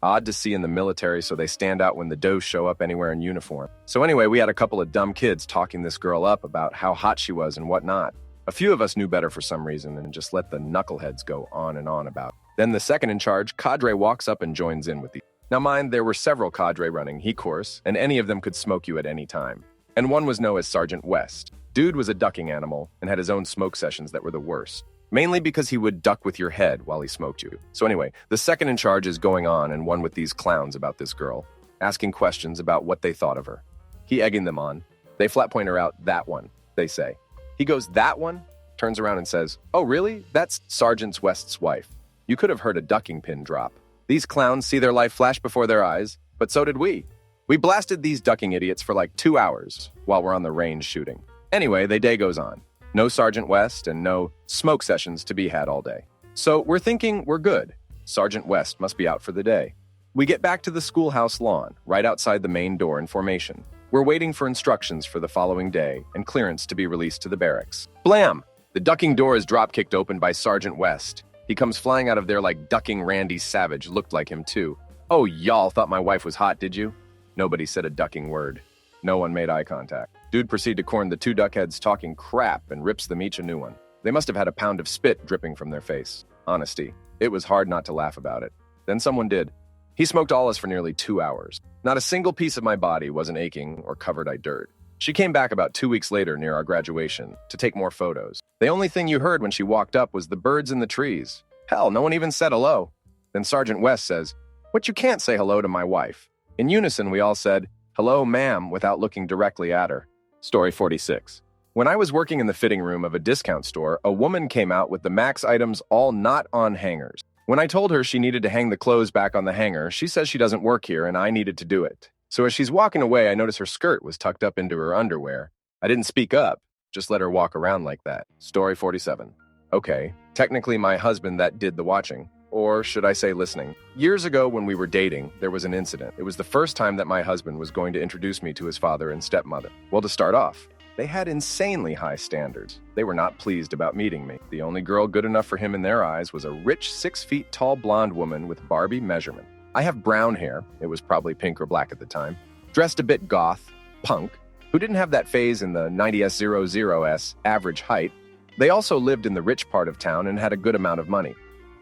Speaker 1: Odd to see in the military, so they stand out when the does show up anywhere in uniform. So anyway, we had a couple of dumb kids talking this girl up about how hot she was and whatnot. A few of us knew better for some reason and just let the knuckleheads go on and on about it. Then the second in charge, Cadre, walks up and joins in with the... Now mind, there were several Cadre running he course, and any of them could smoke you at any time. And one was known as Sergeant West. Dude was a ducking animal and had his own smoke sessions that were the worst. Mainly because he would duck with your head while he smoked you. So anyway, the second in charge is going on and one with these clowns about this girl, asking questions about what they thought of her. He egging them on. They flat point her out, that one. they say. He goes, "That one?" Turns around and says, "Oh, really? That's Sergeant West's wife." You could have heard a ducking pin drop. These clowns see their life flash before their eyes, but so did we. We blasted these ducking idiots for like 2 hours while we're on the range shooting. Anyway, the day goes on. No Sergeant West and no smoke sessions to be had all day. So we're thinking we're good. Sergeant West must be out for the day. We get back to the schoolhouse lawn, right outside the main door in formation. We're waiting for instructions for the following day and clearance to be released to the barracks. Blam! The ducking door is drop-kicked open by Sergeant West. He comes flying out of there like ducking Randy Savage, looked like him too. "Oh, y'all thought my wife was hot, did you?" Nobody said a ducking word. No one made eye contact. Dude proceeded to corn the two duckheads talking crap and rips them each a new one. They must have had a pound of spit dripping from their face. Honesty. It was hard not to laugh about it. Then someone did. He smoked all us for nearly 2 hours. Not a single piece of my body wasn't aching or covered by dirt. She came back about 2 weeks later near our graduation to take more photos. The only thing you heard when she walked up was the birds in the trees. Hell, no one even said hello. Then Sergeant West says, "What, you can't say hello to my wife?" In unison, we all said, "Hello, ma'am," without looking directly at her. Story 46. When I was working in the fitting room of a discount store, a woman came out with the Max items all not on hangers. When I told her she needed to hang the clothes back on the hanger, she says she doesn't work here and I needed to do it. So as she's walking away, I notice her skirt was tucked up into her underwear. I didn't speak up, just let her walk around like that. Story 47. Okay, technically my husband that did the watching. Or should I say listening? Years ago when we were dating, there was an incident. It was the first time that my husband was going to introduce me to his father and stepmother. Well, to start off, they had insanely high standards. They were not pleased about meeting me. The only girl good enough for him in their eyes was a rich 6 feet tall blonde woman with Barbie measurement. I have brown hair, it was probably pink or black at the time, dressed a bit goth, punk, who didn't have that phase in the 90s00s average height. They also lived in the rich part of town and had a good amount of money.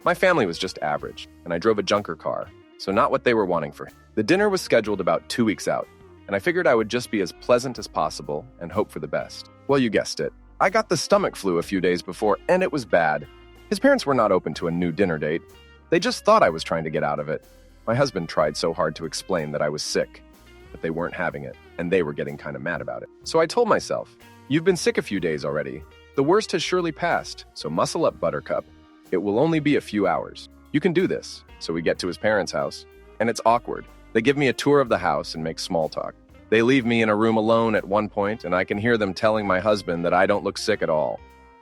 Speaker 1: My family was just average, and I drove a junker car, so not what they were wanting for him. The dinner was scheduled about 2 weeks out, and I figured I would just be as pleasant as possible and hope for the best. Well, you guessed it. I got the stomach flu a few days before, and it was bad. His parents were not open to a new dinner date. They just thought I was trying to get out of it. My husband tried so hard to explain that I was sick, but they weren't having it, and they were getting kind of mad about it. So I told myself, "You've been sick a few days already. The worst has surely passed, so muscle up, Buttercup. It will only be a few hours. You can do this." So we get to his parents' house, and it's awkward. They give me a tour of the house and make small talk. They leave me in a room alone at one point, and I can hear them telling my husband that I don't look sick at all.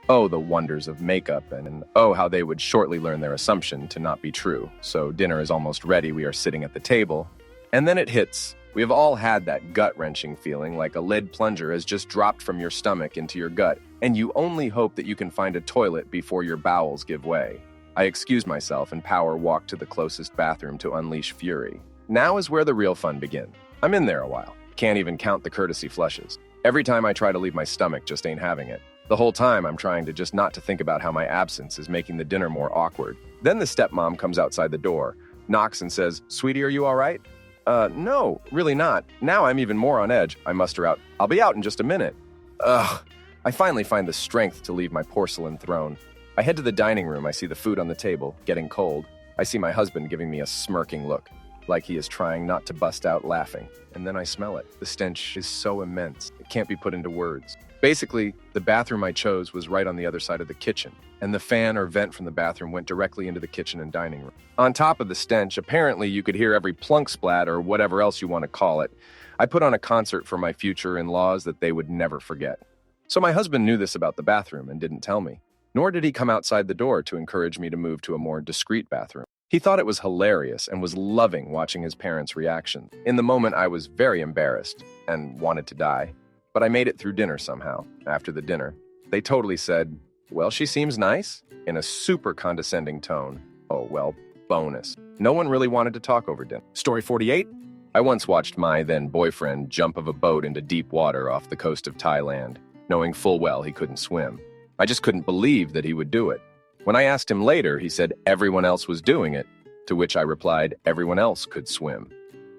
Speaker 1: Oh, the wonders of makeup, and oh, how they would shortly learn their assumption to not be true. So dinner is almost ready, we are sitting at the table, and then it hits. We have all had that gut-wrenching feeling like a lead plunger has just dropped from your stomach into your gut, and you only hope that you can find a toilet before your bowels give way. I excuse myself and power walk to the closest bathroom to unleash fury. Now is where the real fun begins. I'm in there a while. Can't even count the courtesy flushes. Every time I try to leave, my stomach just ain't having it. The whole time I'm trying to just not to think about how my absence is making the dinner more awkward. Then the stepmom comes outside the door, knocks and says, "Sweetie, are you all right?" No, really not. Now I'm even more on edge. I muster out, "I'll be out in just a minute." Ugh. I finally find the strength to leave my porcelain throne. I head to the dining room. I see the food on the table, getting cold. I see my husband giving me a smirking look, like he is trying not to bust out laughing. And then I smell it. The stench is so immense, it can't be put into words. Basically, the bathroom I chose was right on the other side of the kitchen, and the fan or vent from the bathroom went directly into the kitchen and dining room. On top of the stench, apparently you could hear every plunk splat or whatever else you want to call it. I put on a concert for my future in-laws that they would never forget. So my husband knew this about the bathroom and didn't tell me. Nor did he come outside the door to encourage me to move to a more discreet bathroom. He thought it was hilarious and was loving watching his parents' reaction. In the moment, I was very embarrassed and wanted to die. But I made it through dinner somehow. After the dinner, they totally said, "Well, she seems nice," in a super condescending tone. Oh, well, bonus. No one really wanted to talk over dinner. Story 48. I once watched my then boyfriend jump of a boat into deep water off the coast of Thailand, knowing full well he couldn't swim. I just couldn't believe that he would do it. When I asked him later, he said everyone else was doing it, to which I replied everyone else could swim.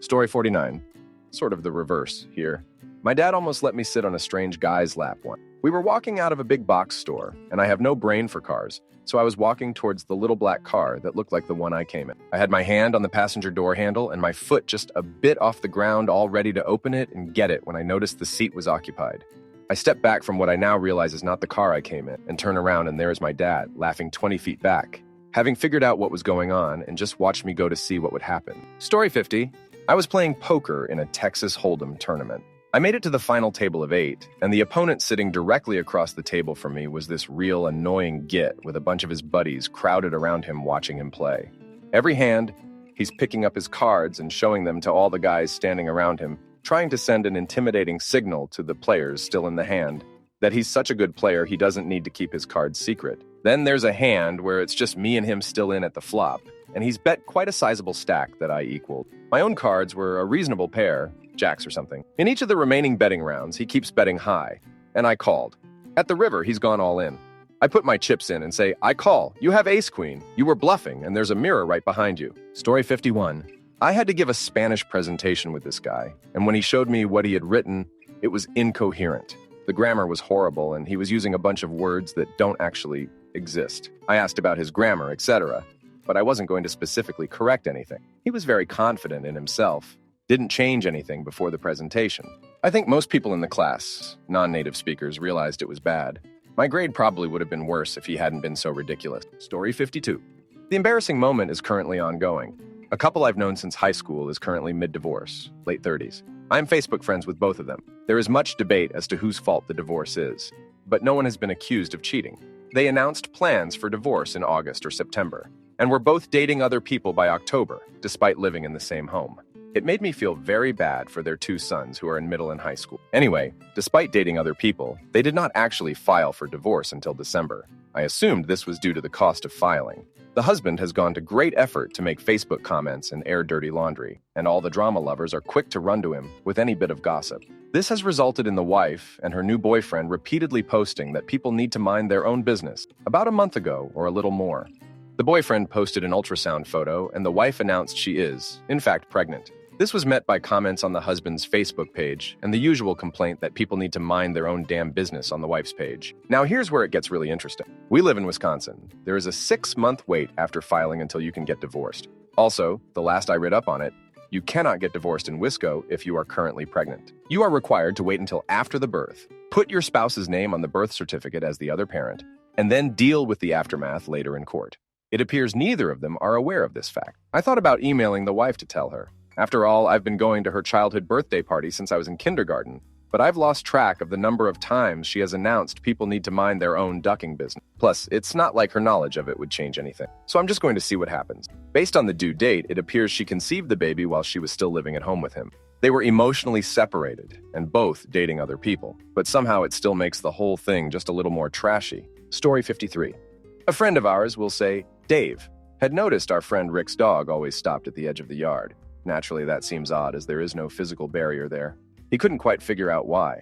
Speaker 1: Story 49. Sort of the reverse here. My dad almost let me sit on a strange guy's lap once. We were walking out of a big box store, and I have no brain for cars, so I was walking towards the little black car that looked like the one I came in. I had my hand on the passenger door handle and my foot just a bit off the ground, all ready to open it and get it when I noticed the seat was occupied. I step back from what I now realize is not the car I came in and turn around, and there is my dad, laughing 20 feet back, having figured out what was going on and just watched me go to see what would happen. Story 50. I was playing poker in a Texas Hold'em tournament. I made it to the final table of 8, and the opponent sitting directly across the table from me was this real annoying git with a bunch of his buddies crowded around him watching him play. Every hand, he's picking up his cards and showing them to all the guys standing around him, trying to send an intimidating signal to the players still in the hand that he's such a good player he doesn't need to keep his cards secret. Then there's a hand where it's just me and him still in at the flop, and he's bet quite a sizable stack that I equaled. My own cards were a reasonable pair, jacks or something. In each of the remaining betting rounds, he keeps betting high, and I called. At the river, he's gone all in. I put my chips in and say, I call. You have ace-queen. You were bluffing, and there's a mirror right behind you. Story 51. I had to give a Spanish presentation with this guy, and when he showed me what he had written, it was incoherent. The grammar was horrible, and he was using a bunch of words that don't actually exist. I asked about his grammar, etc., but I wasn't going to specifically correct anything. He was very confident in himself, didn't change anything before the presentation. I think most people in the class, non-native speakers, realized it was bad. My grade probably would have been worse if he hadn't been so ridiculous. Story 52. The embarrassing moment is currently ongoing. A couple I've known since high school is currently mid-divorce, late 30s. I'm Facebook friends with both of them. There is much debate as to whose fault the divorce is, but no one has been accused of cheating. They announced plans for divorce in August or September, and were both dating other people by October, despite living in the same home. It made me feel very bad for their 2 sons who are in middle and high school. Anyway, despite dating other people, they did not actually file for divorce until December. I assumed this was due to the cost of filing. The husband has gone to great effort to make Facebook comments and air dirty laundry, and all the drama lovers are quick to run to him with any bit of gossip. This has resulted in the wife and her new boyfriend repeatedly posting that people need to mind their own business, about a month ago or a little more. The boyfriend posted an ultrasound photo, and the wife announced she is, in fact, pregnant. This was met by comments on the husband's Facebook page and the usual complaint that people need to mind their own damn business on the wife's page. Now here's where it gets really interesting. We live in Wisconsin. There is a 6-month wait after filing until you can get divorced. Also, the last I read up on it, you cannot get divorced in Wisco if you are currently pregnant. You are required to wait until after the birth, put your spouse's name on the birth certificate as the other parent, and then deal with the aftermath later in court. It appears neither of them are aware of this fact. I thought about emailing the wife to tell her. After all, I've been going to her childhood birthday party since I was in kindergarten, but I've lost track of the number of times she has announced people need to mind their own ducking business. Plus, it's not like her knowledge of it would change anything. So I'm just going to see what happens. Based on the due date, it appears she conceived the baby while she was still living at home with him. They were emotionally separated and both dating other people, but somehow it still makes the whole thing just a little more trashy. Story 53. A friend of ours, will say, Dave, had noticed our friend Rick's dog always stopped at the edge of the yard. Naturally, that seems odd as there is no physical barrier there. He couldn't quite figure out why.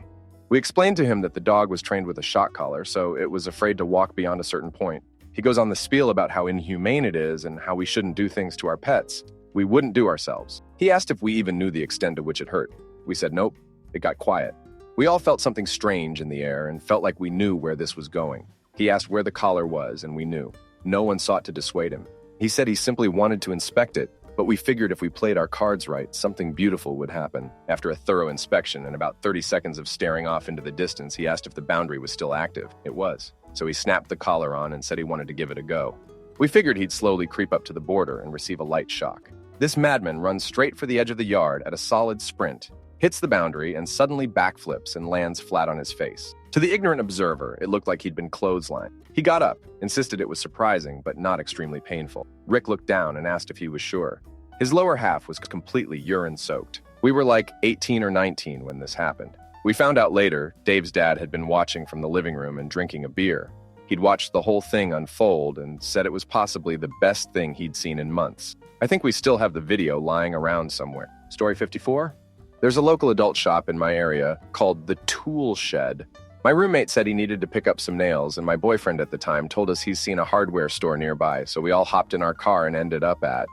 Speaker 1: We explained to him that the dog was trained with a shock collar, so it was afraid to walk beyond a certain point. He goes on the spiel about how inhumane it is and how we shouldn't do things to our pets we wouldn't do ourselves. He asked if we even knew the extent to which it hurt. We said nope. It got quiet. We all felt something strange in the air and felt like we knew where this was going. He asked where the collar was, and we knew. No one sought to dissuade him. He said he simply wanted to inspect it, but we figured if we played our cards right, something beautiful would happen. After a thorough inspection and about 30 seconds of staring off into the distance, he asked if the boundary was still active. It was. So he snapped the collar on and said he wanted to give it a go. We figured he'd slowly creep up to the border and receive a light shock. This madman runs straight for the edge of the yard at a solid sprint, hits the boundary, and suddenly backflips and lands flat on his face. To the ignorant observer, it looked like he'd been clotheslined. He got up, insisted it was surprising, but not extremely painful. Rick looked down and asked if he was sure. His lower half was completely urine-soaked. We were like 18 or 19 when this happened. We found out later, Dave's dad had been watching from the living room and drinking a beer. He'd watched the whole thing unfold and said it was possibly the best thing he'd seen in months. I think we still have the video lying around somewhere. Story 54? There's a local adult shop in my area called The Tool Shed. My roommate said he needed to pick up some nails, and my boyfriend at the time told us he's seen a hardware store nearby, so we all hopped in our car and ended up at,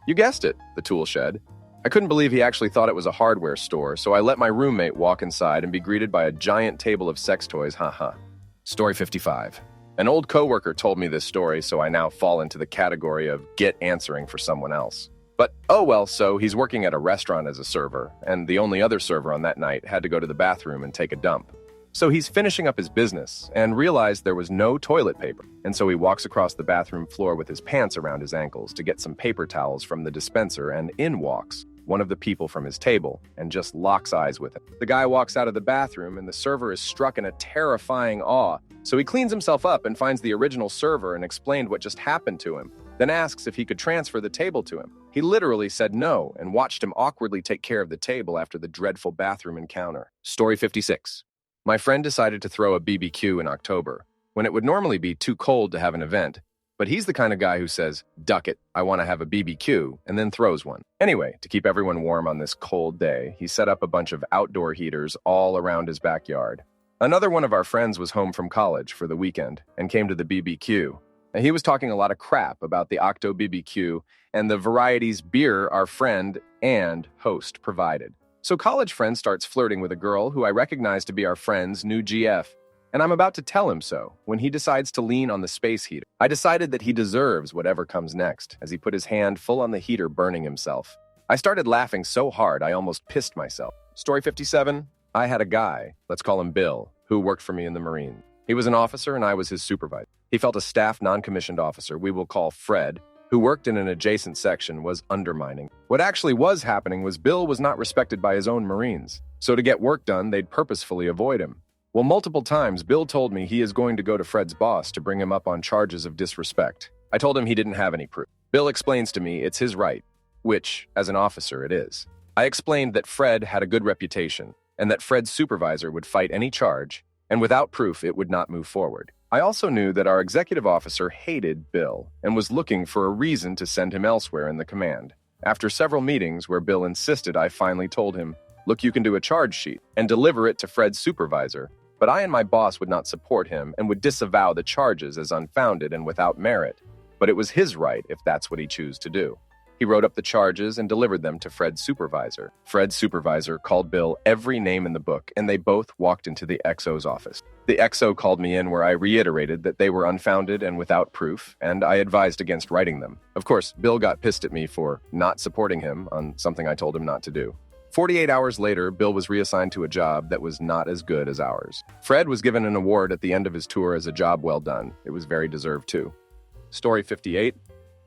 Speaker 1: you guessed it, The Tool Shed. I couldn't believe he actually thought it was a hardware store, so I let my roommate walk inside and be greeted by a giant table of sex toys, haha. Story 55. An old coworker told me this story, so I now fall into the category of get answering for someone else. But, oh well, so he's working at a restaurant as a server, and the only other server on that night had to go to the bathroom and take a dump. So he's finishing up his business and realized there was no toilet paper. And so he walks across the bathroom floor with his pants around his ankles to get some paper towels from the dispenser, and in walks one of the people from his table and just locks eyes with him. The guy walks out of the bathroom and the server is struck in a terrifying awe. So he cleans himself up and finds the original server and explained what just happened to him, then asks if he could transfer the table to him. He literally said no and watched him awkwardly take care of the table after the dreadful bathroom encounter. Story 56. My friend decided to throw a BBQ in October, when it would normally be too cold to have an event, but he's the kind of guy who says, "Duck it, I want to have a BBQ," and then throws one. Anyway, to keep everyone warm on this cold day, he set up a bunch of outdoor heaters all around his backyard. Another one of our friends was home from college for the weekend and came to the BBQ. And he was talking a lot of crap about the Octo BBQ and the varieties beer our friend and host provided. So college friend starts flirting with a girl who I recognize to be our friend's new GF. And I'm about to tell him so when he decides to lean on the space heater. I decided that he deserves whatever comes next as he put his hand full on the heater, burning himself. I started laughing so hard I almost pissed myself. Story 57. I had a guy, let's call him Bill, who worked for me in the Marines. He was an officer and I was his supervisor. He felt a staff non-commissioned officer, we will call Fred, who worked in an adjacent section, was undermining. What actually was happening was Bill was not respected by his own Marines. So to get work done, they'd purposefully avoid him. Well, multiple times, Bill told me he is going to go to Fred's boss to bring him up on charges of disrespect. I told him he didn't have any proof. Bill explains to me it's his right, which, as an officer, it is. I explained that Fred had a good reputation, and that Fred's supervisor would fight any charge, and without proof, it would not move forward. I also knew that our executive officer hated Bill and was looking for a reason to send him elsewhere in the command. After several meetings where Bill insisted, I finally told him, "Look, you can do a charge sheet and deliver it to Fred's supervisor," but I and my boss would not support him and would disavow the charges as unfounded and without merit. But it was his right if that's what he chose to do. He wrote up the charges and delivered them to Fred's supervisor. Fred's supervisor called Bill every name in the book, and they both walked into the XO's office. The XO called me in where I reiterated that they were unfounded and without proof, and I advised against writing them. Of course, Bill got pissed at me for not supporting him on something I told him not to do. 48 hours later, Bill was reassigned to a job that was not as good as ours. Fred was given an award at the end of his tour as a job well done. It was very deserved too. Story 58.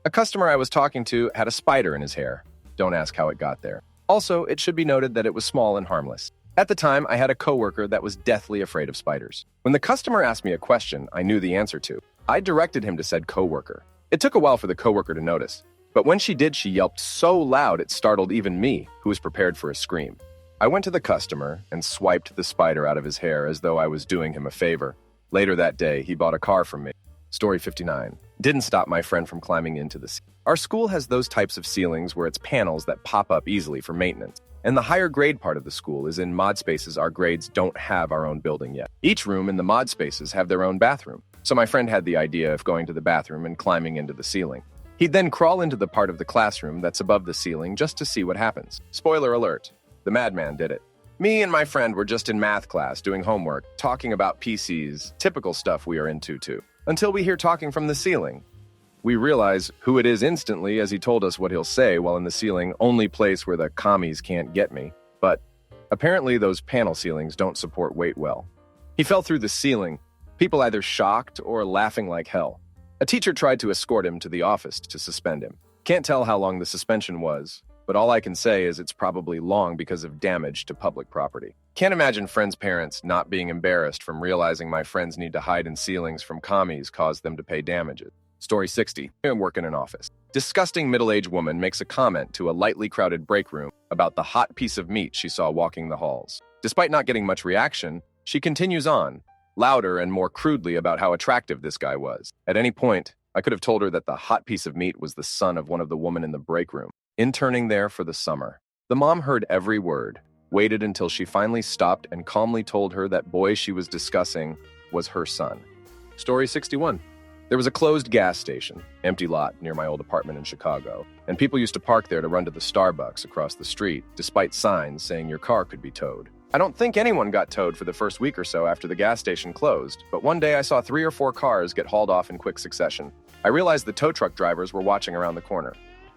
Speaker 1: A customer I was talking to had a spider in his hair. Don't ask how it got there. Also, it should be noted that it was small and harmless. At the time, I had a coworker that was deathly afraid of spiders. When the customer asked me a question I knew the answer to, I directed him to said coworker. It took a while for the coworker to notice, but when she did, she yelped so loud it startled even me, who was prepared for a scream. I went to the customer and swiped the spider out of his hair as though I was doing him a favor. Later that day, he bought a car from me. Story 59. Didn't stop my friend from climbing into the ceiling. Our school has those types of ceilings where it's panels that pop up easily for maintenance. And the higher grade part of the school is in mod spaces our grades don't have our own building yet. Each room in the mod spaces have their own bathroom. So my friend had the idea of going to the bathroom and climbing into the ceiling. He'd then crawl into the part of the classroom that's above the ceiling just to see what happens. Spoiler alert, the madman did it. Me and my friend were just in math class doing homework, talking about PCs, typical stuff we are into too. Until we hear talking from the ceiling. We realize who it is instantly as he told us what he'll say while in the ceiling, only place where the commies can't get me. But apparently those panel ceilings don't support weight well. He fell through the ceiling, people either shocked or laughing like hell. A teacher tried to escort him to the office to suspend him. Can't tell how long the suspension was, but all I can say is it's probably long because of damage to public property. Can't imagine friends' parents not being embarrassed from realizing my friends need to hide in ceilings from commies caused them to pay damages. Story 60. I work in an office. Disgusting middle-aged woman makes a comment to a lightly crowded break room about the hot piece of meat she saw walking the halls. Despite not getting much reaction, she continues on, louder and more crudely about how attractive this guy was. At any point, I could have told her that the hot piece of meat was the son of one of the women in the break room, interning there for the summer. The mom heard every word, waited until she finally stopped and calmly told her that boy she was discussing was her son. Story 61. There was a closed gas station, empty lot near my old apartment in Chicago, and people used to park there to run to the Starbucks across the street, despite signs saying your car could be towed. I don't think anyone got towed for the first week or so after the gas station closed, but one day I saw 3 or 4 cars get hauled off in quick succession. I realized the tow truck drivers were watching around the corner.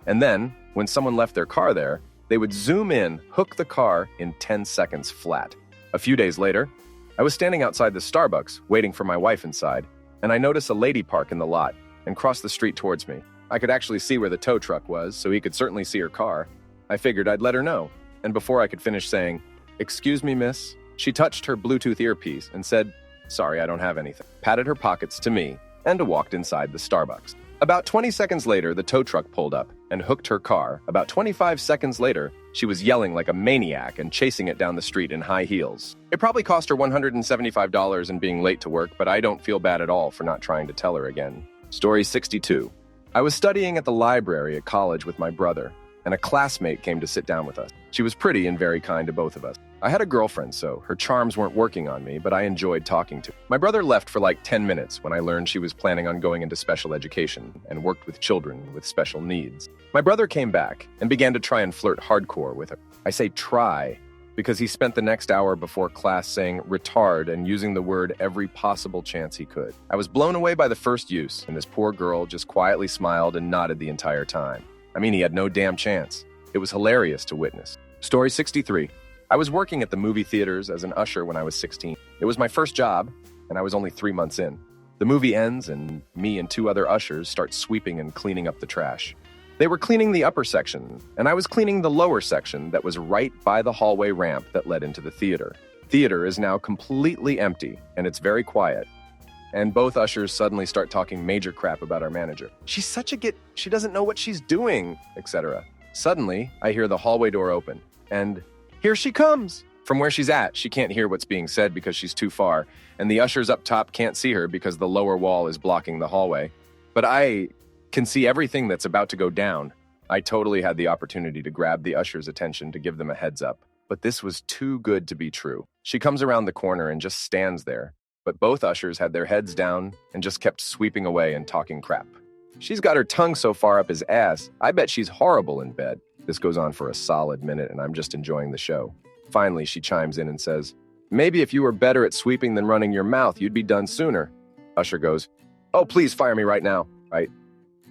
Speaker 1: And then, when someone left their car there, they would zoom in, hook the car in 10 seconds flat. A few days later, I was standing outside the Starbucks, waiting for my wife inside, and I noticed a lady park in the lot and cross the street towards me. I could actually see where the tow truck was, so he could certainly see her car. I figured I'd let her know, and before I could finish saying, "Excuse me, miss," she touched her Bluetooth earpiece and said, "Sorry, I don't have anything," patted her pockets to me, and walked inside the Starbucks. About 20 seconds later, the tow truck pulled up and hooked her car. About 25 seconds later, she was yelling like a maniac and chasing it down the street in high heels. It probably cost her $175 and being late to work, but I don't feel bad at all for not trying to tell her again. Story 62. I was studying at the library at college with my brother, and a classmate came to sit down with us. She was pretty and very kind to both of us. I had a girlfriend, so her charms weren't working on me, but I enjoyed talking to her. My brother left for like 10 minutes when I learned she was planning on going into special education and worked with children with special needs. My brother came back and began to try and flirt hardcore with her. I say try because he spent the next hour before class saying retard and using the word every possible chance he could. I was blown away by the first use, and this poor girl just quietly smiled and nodded the entire time. I mean, he had no damn chance. It was hilarious to witness. Story 63. I was working at the movie theaters as an usher when I was 16. It was my first job, and I was only 3 months in. The movie ends, and me and 2 other ushers start sweeping and cleaning up the trash. They were cleaning the upper section, and I was cleaning the lower section that was right by the hallway ramp that led into the theater. Theater is now completely empty, and it's very quiet. And both ushers suddenly start talking major crap about our manager. She's such a git, she doesn't know what she's doing, etc. Suddenly, I hear the hallway door open, and here she comes! From where she's at, she can't hear what's being said because she's too far, and the ushers up top can't see her because the lower wall is blocking the hallway. But I can see everything that's about to go down. I totally had the opportunity to grab the ushers' attention to give them a heads up, but this was too good to be true. She comes around the corner and just stands there, but both ushers had their heads down and just kept sweeping away and talking crap. She's got her tongue so far up his ass, I bet she's horrible in bed. This goes on for a solid minute, and I'm just enjoying the show. Finally, she chimes in and says, "Maybe if you were better at sweeping than running your mouth, you'd be done sooner." Usher goes, "Oh, please fire me right now," right?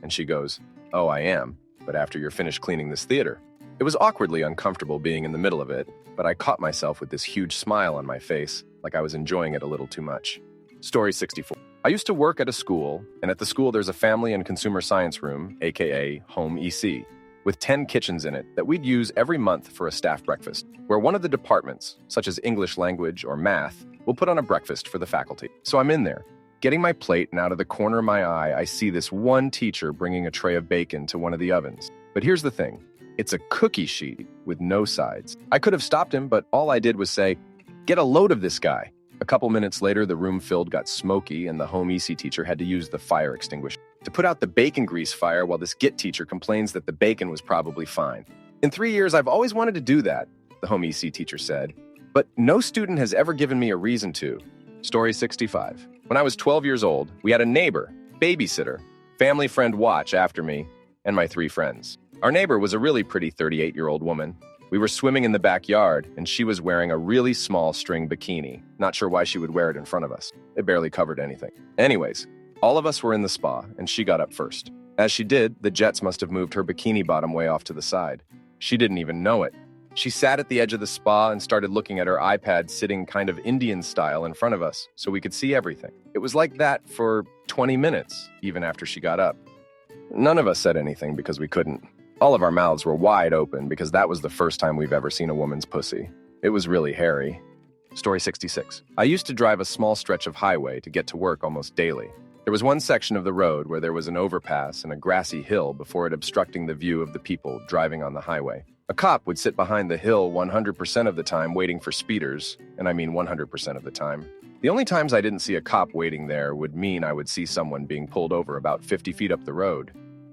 Speaker 1: And she goes, "Oh, I am, but after you're finished cleaning this theater." It was awkwardly uncomfortable being in the middle of it, but I caught myself with this huge smile on my face, like I was enjoying it a little too much. Story 64. I used to work at a school, and at the school there's a family and consumer science room, aka home EC, with 10 kitchens in it that we'd use every month for a staff breakfast, where one of the departments, such as English language or math, will put on a breakfast for the faculty. So I'm in there, getting my plate, and out of the corner of my eye, I see this one teacher bringing a tray of bacon to one of the ovens. But here's the thing. It's a cookie sheet with no sides. I could have stopped him, but all I did was say, "Get a load of this guy." A couple minutes later, the room got smoky, and the home EC teacher had to use the fire extinguisher to put out the bacon grease fire while this GIT teacher complains that the bacon was probably fine. "In 3 years, I've always wanted to do that," the home EC teacher said, "but no student has ever given me a reason to." Story 65. When I was 12 years old, we had a neighbor, babysitter, family friend watch after me, and my 3 friends. Our neighbor was a really pretty 38-year-old woman. We were swimming in the backyard, and she was wearing a really small string bikini. Not sure why she would wear it in front of us. It barely covered anything. Anyways, all of us were in the spa, and she got up first. As she did, the jets must have moved her bikini bottom way off to the side. She didn't even know it. She sat at the edge of the spa and started looking at her iPad sitting kind of Indian style in front of us so we could see everything. It was like that for 20 minutes, even after she got up. None of us said anything because we couldn't. All of our mouths were wide open because that was the first time we've ever seen a woman's pussy. It was really hairy. Story 66. I used to drive a small stretch of highway to get to work almost daily. There was one section of the road where there was an overpass and a grassy hill before it obstructing the view of the people driving on the highway. A cop would sit behind the hill 100% of the time waiting for speeders, and I mean 100% of the time. The only times I didn't see a cop waiting there would mean I would see someone being pulled over about 50 feet up the road.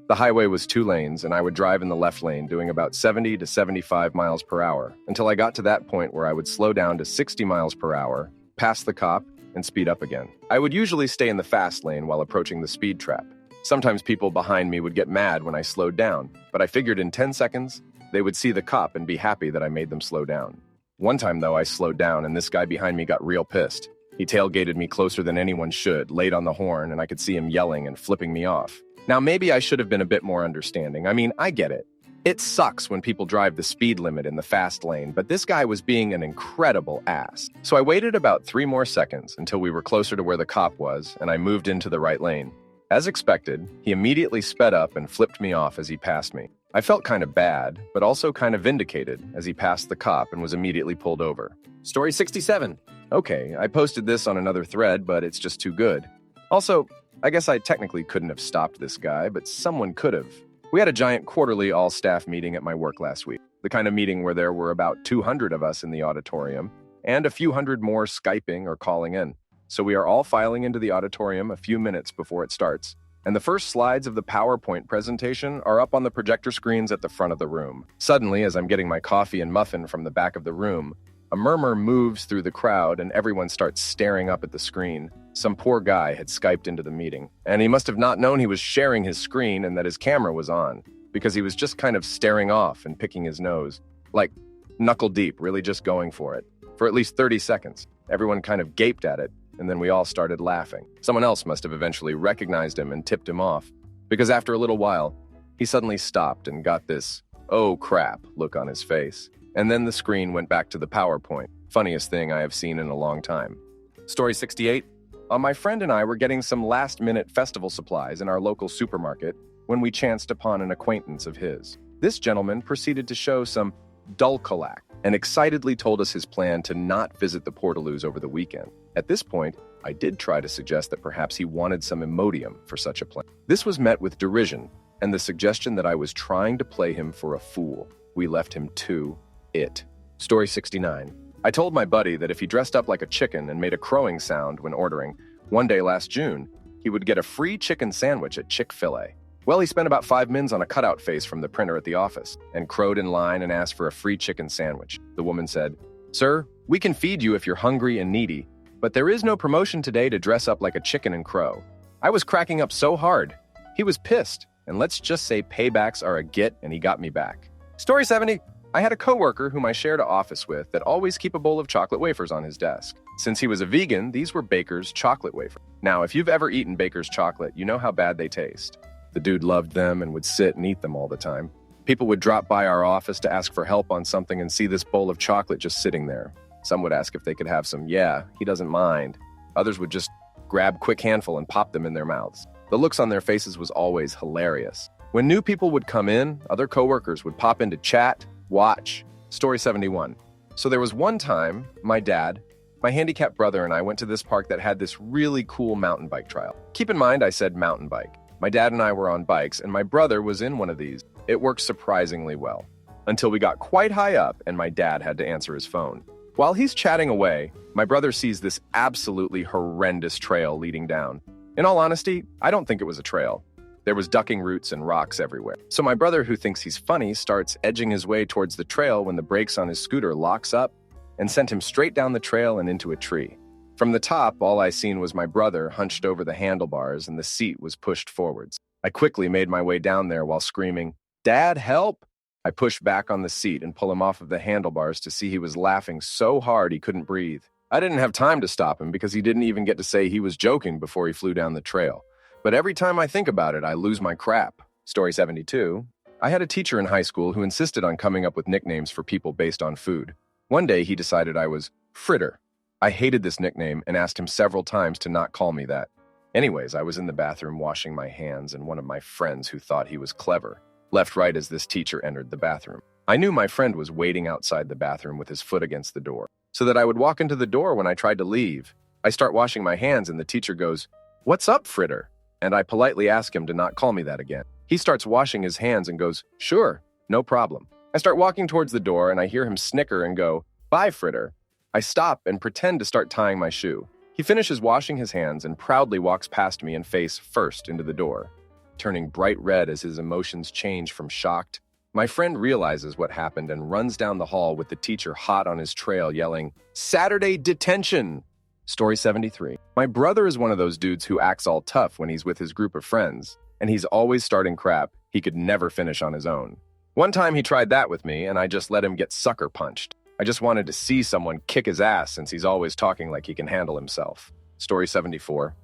Speaker 1: The highway was 2 lanes, and I would drive in the left lane doing about 70 to 75 miles per hour until I got to that point where I would slow down to 60 miles per hour, pass the cop, and speed up again. I would usually stay in the fast lane while approaching the speed trap. Sometimes people behind me would get mad when I slowed down, but I figured in 10 seconds, they would see the cop and be happy that I made them slow down. One time, though, I slowed down, and this guy behind me got real pissed. He tailgated me closer than anyone should, laid on the horn, and I could see him yelling and flipping me off. Now, maybe I should have been a bit more understanding. I mean, I get it. It sucks when people drive the speed limit in the fast lane, but this guy was being an incredible ass. So I waited about 3 more seconds until we were closer to where the cop was, and I moved into the right lane. As expected, he immediately sped up and flipped me off as he passed me. I felt kind of bad, but also kind of vindicated as he passed the cop and was immediately pulled over. Story 67. Okay, I posted this on another thread, but it's just too good. Also, I guess I technically couldn't have stopped this guy, but someone could have. We had a giant quarterly all-staff meeting at my work last week, the kind of meeting where there were about 200 of us in the auditorium, and a few hundred more Skyping or calling in. So we are all filing into the auditorium a few minutes before it starts, and the first slides of the PowerPoint presentation are up on the projector screens at the front of the room. Suddenly, as I'm getting my coffee and muffin from the back of the room, a murmur moves through the crowd and everyone starts staring up at the screen. Some poor guy had Skyped into the meeting, and he must have not known he was sharing his screen and that his camera was on, because he was just kind of staring off and picking his nose, like knuckle deep, really just going for it, for at least 30 seconds. Everyone kind of gaped at it, and then we all started laughing. Someone else must have eventually recognized him and tipped him off, because after a little while, he suddenly stopped and got this, "oh crap" look on his face. And then the screen went back to the PowerPoint. Funniest thing I have seen in a long time. Story 68. My friend and I were getting some last-minute festival supplies in our local supermarket when we chanced upon an acquaintance of his. This gentleman proceeded to show some dulcolac and excitedly told us his plan to not visit the portaloos over the weekend. At this point, I did try to suggest that perhaps he wanted some Imodium for such a plan. This was met with derision and the suggestion that I was trying to play him for a fool. We left him to it. Story 69. I told my buddy that if he dressed up like a chicken and made a crowing sound when ordering, one day last June, he would get a free chicken sandwich at Chick-fil-A. Well, he spent about 5 mins on a cutout face from the printer at the office and crowed in line and asked for a free chicken sandwich. The woman said, "Sir, we can feed you if you're hungry and needy, but there is no promotion today to dress up like a chicken and crow." I was cracking up so hard. He was pissed, and let's just say paybacks are a git, and he got me back. Story 70. I had a coworker whom I shared an office with that always keep a bowl of chocolate wafers on his desk. Since he was a vegan, these were Baker's chocolate wafers. Now, if you've ever eaten Baker's chocolate, you know how bad they taste. The dude loved them and would sit and eat them all the time. People would drop by our office to ask for help on something and see this bowl of chocolate just sitting there. Some would ask if they could have some. Yeah, he doesn't mind. Others would just grab a quick handful and pop them in their mouths. The looks on their faces was always hilarious. When new people would come in, other coworkers would pop in to chat, watch. Story 71. So there was one time, my dad, my handicapped brother, and I went to this park that had this really cool mountain bike trial. Keep in mind, I said mountain bike. My dad and I were on bikes, and my brother was in one of these. It worked surprisingly well. Until we got quite high up, and my dad had to answer his phone. While he's chatting away, my brother sees this absolutely horrendous trail leading down. In all honesty, I don't think it was a trail. There was ducking roots and rocks everywhere. So my brother, who thinks he's funny, starts edging his way towards the trail when the brakes on his scooter locks up and sent him straight down the trail and into a tree. From the top, all I seen was my brother hunched over the handlebars and the seat was pushed forwards. I quickly made my way down there while screaming, "Dad, help!" I push back on the seat and pull him off of the handlebars to see he was laughing so hard he couldn't breathe. I didn't have time to stop him because he didn't even get to say he was joking before he flew down the trail. But every time I think about it, I lose my crap. Story 72. I had a teacher in high school who insisted on coming up with nicknames for people based on food. One day, he decided I was Fritter. I hated this nickname and asked him several times to not call me that. Anyways, I was in the bathroom washing my hands, and one of my friends who thought he was clever left right as this teacher entered the bathroom. I knew my friend was waiting outside the bathroom with his foot against the door, so that I would walk into the door when I tried to leave. I start washing my hands, and the teacher goes, "What's up, Fritter?" And I politely ask him to not call me that again. He starts washing his hands and goes, "Sure, no problem." I start walking towards the door and I hear him snicker and go, "Bye, Fritter." I stop and pretend to start tying my shoe. He finishes washing his hands and proudly walks past me and face first into the door, turning bright red as his emotions change from shocked. My friend realizes what happened and runs down the hall with the teacher hot on his trail yelling, "Saturday detention!" Story 73. My brother is one of those dudes who acts all tough when he's with his group of friends, and he's always starting crap he could never finish on his own. One time he tried that with me, and I just let him get sucker punched. I just wanted to see someone kick his ass since he's always talking like he can handle himself. Story 74.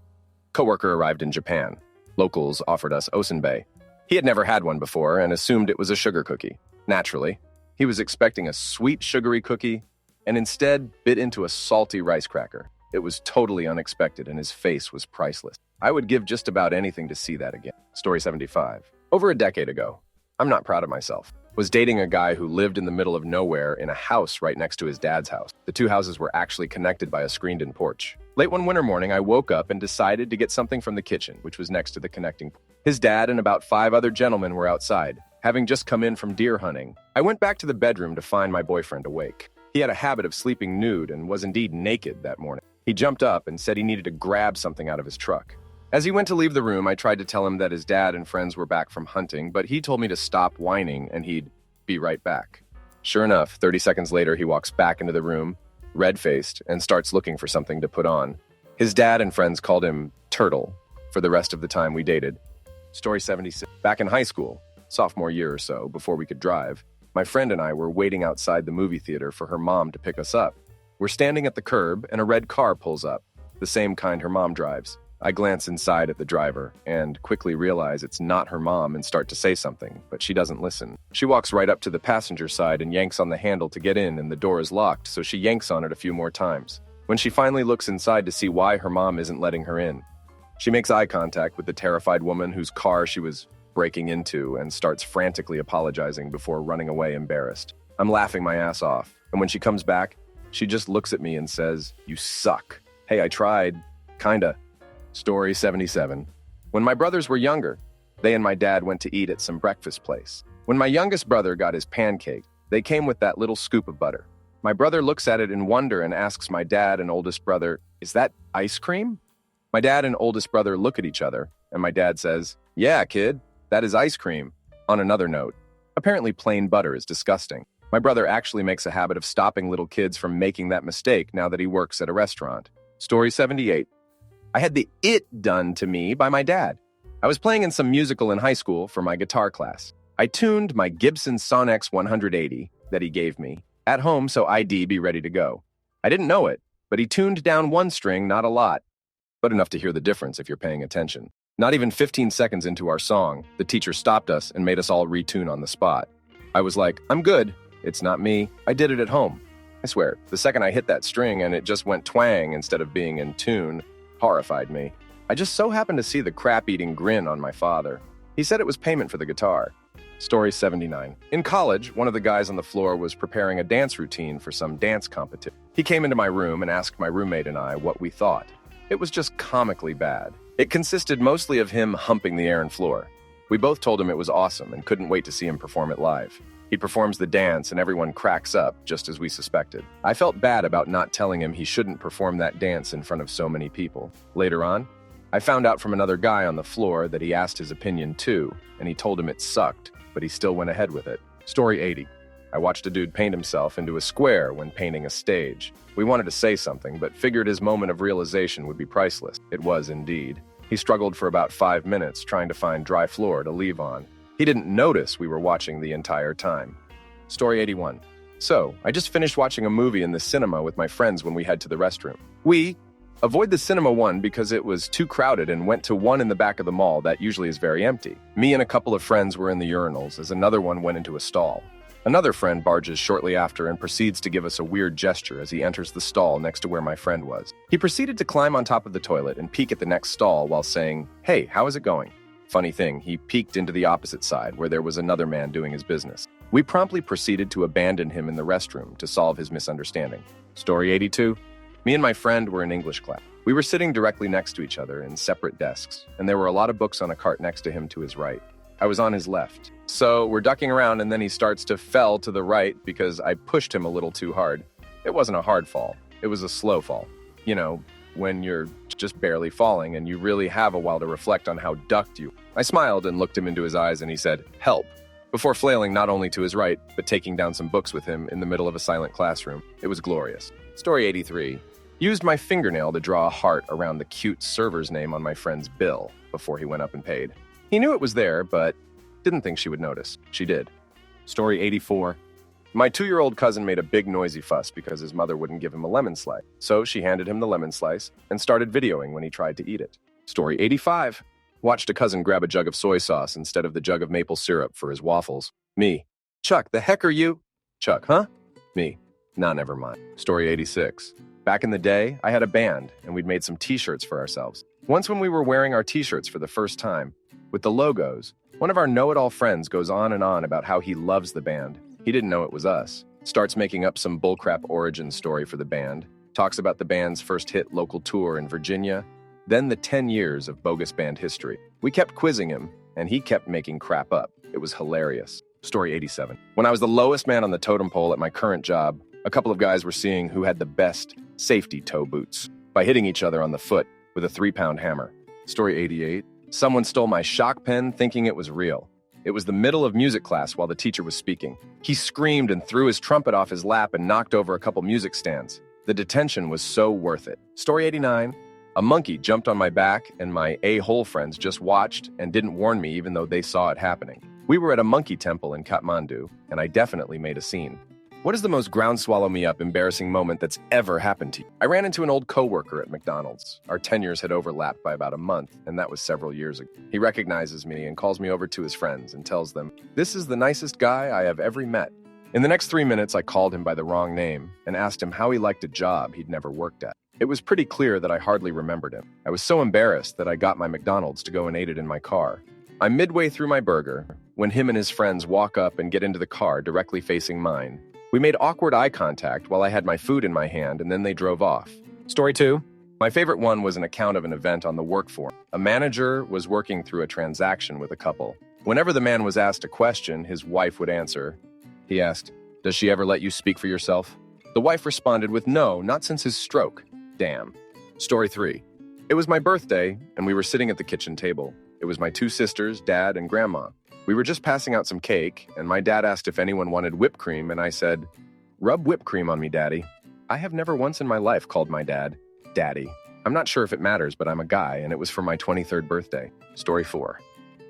Speaker 1: Coworker arrived in Japan. Locals offered us osenbei. He had never had one before and assumed it was a sugar cookie. Naturally, he was expecting a sweet, sugary cookie and instead bit into a salty rice cracker. It was totally unexpected and his face was priceless. I would give just about anything to see that again. Story 75. Over a decade ago, I'm not proud of myself, was dating a guy who lived in the middle of nowhere in a house right next to his dad's house. The two houses were actually connected by a screened-in porch. Late one winter morning, I woke up and decided to get something from the kitchen, which was next to the connecting porch. His dad and about 5 other gentlemen were outside, having just come in from deer hunting. I went back to the bedroom to find my boyfriend awake. He had a habit of sleeping nude and was indeed naked that morning. He jumped up and said he needed to grab something out of his truck. As he went to leave the room, I tried to tell him that his dad and friends were back from hunting, but he told me to stop whining and he'd be right back. Sure enough, 30 seconds later, he walks back into the room, red-faced, and starts looking for something to put on. His dad and friends called him Turtle for the rest of the time we dated. Story 76. Back in high school, sophomore year or so, before we could drive, my friend and I were waiting outside the movie theater for her mom to pick us up. We're standing at the curb and a red car pulls up, the same kind her mom drives. I glance inside at the driver and quickly realize it's not her mom and start to say something, but she doesn't listen. She walks right up to the passenger side and yanks on the handle to get in, and the door is locked, so she yanks on it a few more times. When she finally looks inside to see why her mom isn't letting her in, she makes eye contact with the terrified woman whose car she was breaking into and starts frantically apologizing before running away embarrassed. I'm laughing my ass off, and when she comes back, she just looks at me and says, "You suck." Hey, I tried. Kinda. Story 77. When my brothers were younger, they and my dad went to eat at some breakfast place. When my youngest brother got his pancake, they came with that little scoop of butter. My brother looks at it in wonder and asks my dad and oldest brother, "Is that ice cream?" My dad and oldest brother look at each other, and my dad says, "Yeah, kid, that is ice cream." On another note, apparently plain butter is disgusting. My brother actually makes a habit of stopping little kids from making that mistake now that he works at a restaurant. Story 78. I had the it done to me by my dad. I was playing in some musical in high school for my guitar class. I tuned my Gibson Sonex 180 that he gave me at home so I'd be ready to go. I didn't know it, but he tuned down one string, not a lot, but enough to hear the difference if you're paying attention. Not even 15 seconds into our song, the teacher stopped us and made us all retune on the spot. I was like, "I'm good. It's not me. I did it at home." I swear, the second I hit that string and it just went twang instead of being in tune, horrified me. I just so happened to see the crap-eating grin on my father. He said it was payment for the guitar. Story 79. In college, one of the guys on the floor was preparing a dance routine for some dance competition. He came into my room and asked my roommate and I what we thought. It was just comically bad. It consisted mostly of him humping the air and floor. We both told him it was awesome and couldn't wait to see him perform it live. He performs the dance and everyone cracks up, just as we suspected. I felt bad about not telling him he shouldn't perform that dance in front of so many people. Later on, I found out from another guy on the floor that he asked his opinion too, and he told him it sucked, but he still went ahead with it. Story 80. I watched a dude paint himself into a square when painting a stage. We wanted to say something, but figured his moment of realization would be priceless. It was indeed. He struggled for about 5 minutes trying to find dry floor to leave on. He didn't notice we were watching the entire time. Story 81. So, I just finished watching a movie in the cinema with my friends when we head to the restroom. We avoid the cinema one because it was too crowded and went to one in the back of the mall that usually is very empty. Me and a couple of friends were in the urinals as another one went into a stall. Another friend barges shortly after and proceeds to give us a weird gesture as he enters the stall next to where my friend was. He proceeded to climb on top of the toilet and peek at the next stall while saying, "Hey, how is it going?" Funny thing, he peeked into the opposite side where there was another man doing his business. We promptly proceeded to abandon him in the restroom to solve his misunderstanding. Story 82. Me and my friend were in English class. We were sitting directly next to each other in separate desks, and there were a lot of books on a cart next to him to his right. I was on his left. So we're ducking around and then he starts to fell to the right because I pushed him a little too hard. It wasn't a hard fall. It was a slow fall. You know, when you're just barely falling and you really have a while to reflect on how ducked you. I smiled and looked him into his eyes and he said, "Help," before flailing not only to his right, but taking down some books with him in the middle of a silent classroom. It was glorious. Story 83. Used my fingernail to draw a heart around the cute server's name on my friend's bill before he went up and paid. He knew it was there, but didn't think she would notice. She did. Story 84. My 2-year-old cousin made a big noisy fuss because his mother wouldn't give him a lemon slice. So she handed him the lemon slice and started videoing when he tried to eat it. Story 85. Watched a cousin grab a jug of soy sauce instead of the jug of maple syrup for his waffles. Me. Chuck, the heck are you? Chuck, huh? Me. Nah, never mind. Story 86. Back in the day, I had a band, and we'd made some t-shirts for ourselves. Once when we were wearing our t-shirts for the first time, with the logos, one of our know-it-all friends goes on and on about how he loves the band. He didn't know it was us. Starts making up some bullcrap origin story for the band. Talks about the band's first hit local tour in Virginia. Then the 10 years of bogus band history. We kept quizzing him, and he kept making crap up. It was hilarious. Story 87. When I was the lowest man on the totem pole at my current job, a couple of guys were seeing who had the best safety toe boots by hitting each other on the foot with a 3-pound hammer. Story 88. Someone stole my shock pen thinking it was real. It was the middle of music class while the teacher was speaking. He screamed and threw his trumpet off his lap and knocked over a couple music stands. The detention was so worth it. Story 89. A monkey jumped on my back and my a-hole friends just watched and didn't warn me even though they saw it happening. We were at a monkey temple in Kathmandu, and I definitely made a scene. What is the most ground-swallow-me-up embarrassing moment that's ever happened to you? I ran into an old coworker at McDonald's. Our tenures had overlapped by about a month, and that was several years ago. He recognizes me and calls me over to his friends and tells them, "This is the nicest guy I have ever met." In the next 3 minutes, I called him by the wrong name and asked him how he liked a job he'd never worked at. It was pretty clear that I hardly remembered him. I was so embarrassed that I got my McDonald's to go and ate it in my car. I'm midway through my burger when him and his friends walk up and get into the car directly facing mine. We made awkward eye contact while I had my food in my hand, and then they drove off. Story 2. My favorite one was an account of an event on the work forum. A manager was working through a transaction with a couple. Whenever the man was asked a question, his wife would answer. He asked, "Does she ever let you speak for yourself?" The wife responded with, "No, not since his stroke." Damn. Story 3. It was my birthday, and we were sitting at the kitchen table. It was my 2 sisters, Dad, and Grandma. We were just passing out some cake, and my dad asked if anyone wanted whipped cream, and I said, "Rub whipped cream on me, Daddy." I have never once in my life called my dad Daddy. I'm not sure if it matters, but I'm a guy, and it was for my 23rd birthday. Story 4.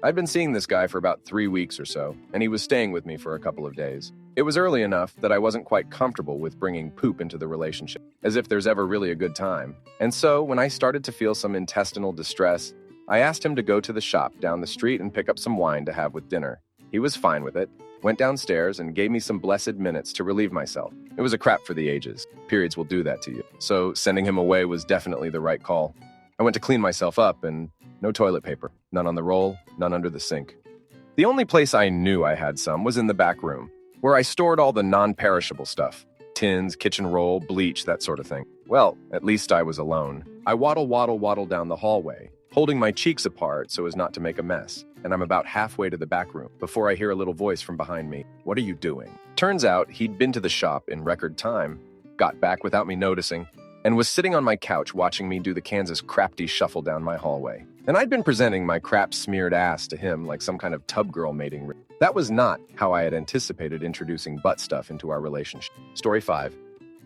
Speaker 1: I'd been seeing this guy for about 3 weeks or so, and he was staying with me for a couple of days. It was early enough that I wasn't quite comfortable with bringing poop into the relationship, as if there's ever really a good time. And so, when I started to feel some intestinal distress, I asked him to go to the shop down the street and pick up some wine to have with dinner. He was fine with it, went downstairs, and gave me some blessed minutes to relieve myself. It was a crap for the ages. Periods will do that to you. So sending him away was definitely the right call. I went to clean myself up, and no toilet paper. None on the roll, none under the sink. The only place I knew I had some was in the back room, where I stored all the non-perishable stuff. Tins, kitchen roll, bleach, that sort of thing. Well, at least I was alone. I waddle down the hallway, holding my cheeks apart so as not to make a mess, and I'm about halfway to the back room before I hear a little voice from behind me. "What are you doing?" Turns out he'd been to the shop in record time, got back without me noticing, and was sitting on my couch watching me do the Kansas crapty shuffle down my hallway. And I'd been presenting my crap-smeared ass to him like some kind of tub girl mating ring. That was not how I had anticipated introducing butt stuff into our relationship. Story 5.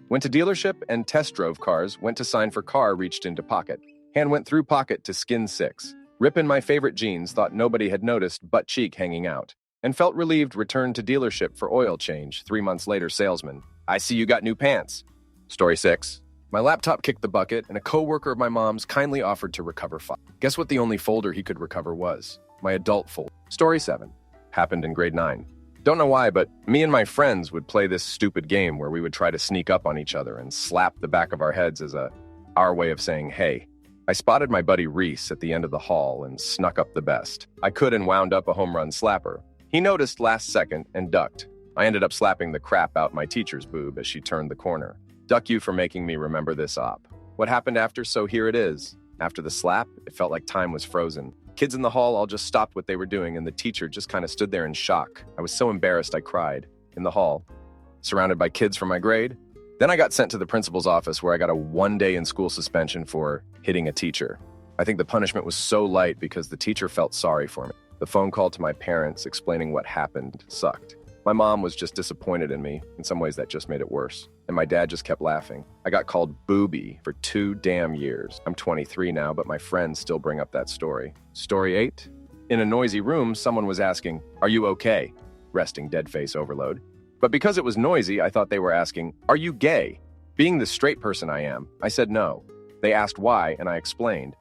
Speaker 1: Went to dealership and test drove cars, went to sign for car, reached into pocket. Hand went through pocket to skin 6. Rip in my favorite jeans, thought nobody had noticed butt cheek hanging out. And felt relieved, returned to dealership for oil change. 3 months later, salesman. "I see you got new pants." Story 6. My laptop kicked the bucket, and a coworker of my mom's kindly offered to recover file. Guess what the only folder he could recover was? My adult folder. Story 7. Happened in grade 9. Don't know why, but me and my friends would play this stupid game where we would try to sneak up on each other and slap the back of our heads as our way of saying, "Hey." I spotted my buddy Reese at the end of the hall and snuck up the best. I could and wound up a home run slapper. He noticed last second and ducked. I ended up slapping the crap out my teacher's boob as she turned the corner. Duck you for making me remember this op. What happened after? So here it is. After the slap, it felt like time was frozen. Kids in the hall all just stopped what they were doing, and the teacher just kind of stood there in shock. I was so embarrassed I cried. In the hall, surrounded by kids from my grade. Then I got sent to the principal's office where I got a 1-day in school suspension for hitting a teacher. I think the punishment was so light because the teacher felt sorry for me. The phone call to my parents explaining what happened sucked. My mom was just disappointed in me. In some ways, that just made it worse. And my dad just kept laughing. I got called booby for 2 damn years. I'm 23 now, but my friends still bring up that story. Story 8. In a noisy room, someone was asking, "Are you okay?" Resting dead face overload. But because it was noisy, I thought they were asking, "Are you gay?" Being the straight person I am, I said no. They asked why, and I explained.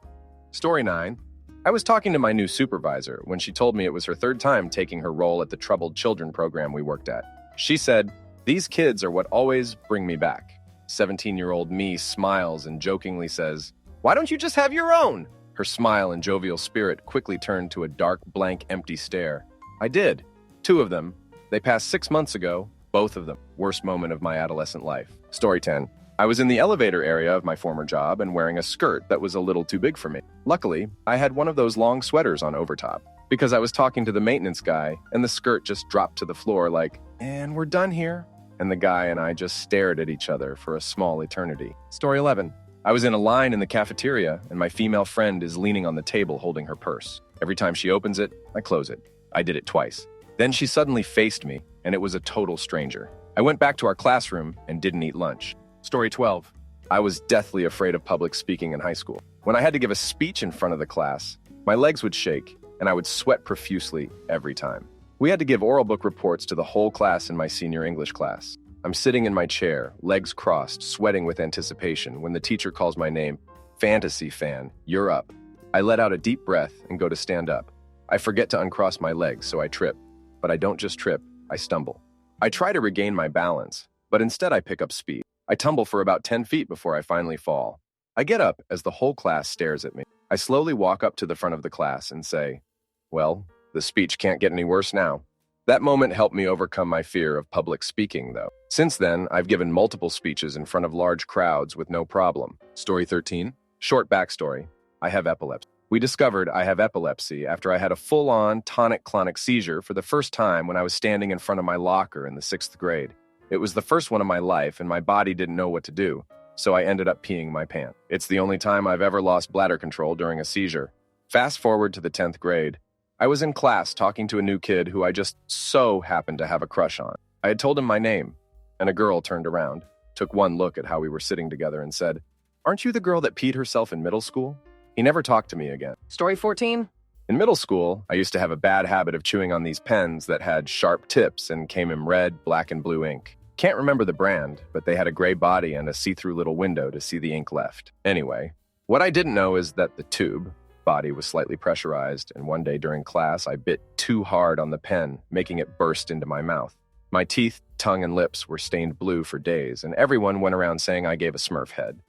Speaker 1: Story 9. I was talking to my new supervisor when she told me it was her third time taking her role at the troubled children program we worked at. She said, "These kids are what always bring me back." 17-year-old me smiles and jokingly says, "Why don't you just have your own?" Her smile and jovial spirit quickly turned to a dark, blank, empty stare. I did. 2 of them. They passed 6 months ago, both of them. Worst moment of my adolescent life. Story 10. I was in the elevator area of my former job and wearing a skirt that was a little too big for me. Luckily, I had one of those long sweaters on overtop because I was talking to the maintenance guy and the skirt just dropped to the floor like, "And we're done here." And the guy and I just stared at each other for a small eternity. Story 11. I was in a line in the cafeteria and my female friend is leaning on the table holding her purse. Every time she opens it, I close it. I did it twice. Then she suddenly faced me and it was a total stranger. I went back to our classroom and didn't eat lunch. Story 12. I was deathly afraid of public speaking in high school. When I had to give a speech in front of the class, my legs would shake and I would sweat profusely every time. We had to give oral book reports to the whole class in my senior English class. I'm sitting in my chair, legs crossed, sweating with anticipation when the teacher calls my name. "Fantasy fan, you're up." I let out a deep breath and go to stand up. I forget to uncross my legs, so I trip. But I don't just trip, I stumble. I try to regain my balance, but instead I pick up speed. I tumble for about 10 feet before I finally fall. I get up as the whole class stares at me. I slowly walk up to the front of the class and say, "Well, the speech can't get any worse now." That moment helped me overcome my fear of public speaking, though. Since then, I've given multiple speeches in front of large crowds with no problem. Story 13. Short backstory. I have epilepsy. We discovered I have epilepsy after I had a full-on tonic-clonic seizure for the first time when I was standing in front of my locker in the 6th grade. It was the first one of my life, and my body didn't know what to do, so I ended up peeing my pants. It's the only time I've ever lost bladder control during a seizure. Fast forward to the 10th grade. I was in class talking to a new kid who I just so happened to have a crush on. I had told him my name, and a girl turned around, took one look at how we were sitting together and said, "Aren't you the girl that peed herself in middle school?" He never talked to me again.
Speaker 2: Story 14.
Speaker 1: In middle school, I used to have a bad habit of chewing on these pens that had sharp tips and came in red, black, and blue ink. Can't remember the brand, but they had a gray body and a see-through little window to see the ink left. Anyway, what I didn't know is that the tube body was slightly pressurized, and one day during class, I bit too hard on the pen, making it burst into my mouth. My teeth, tongue, and lips were stained blue for days, and everyone went around saying I gave a Smurf head.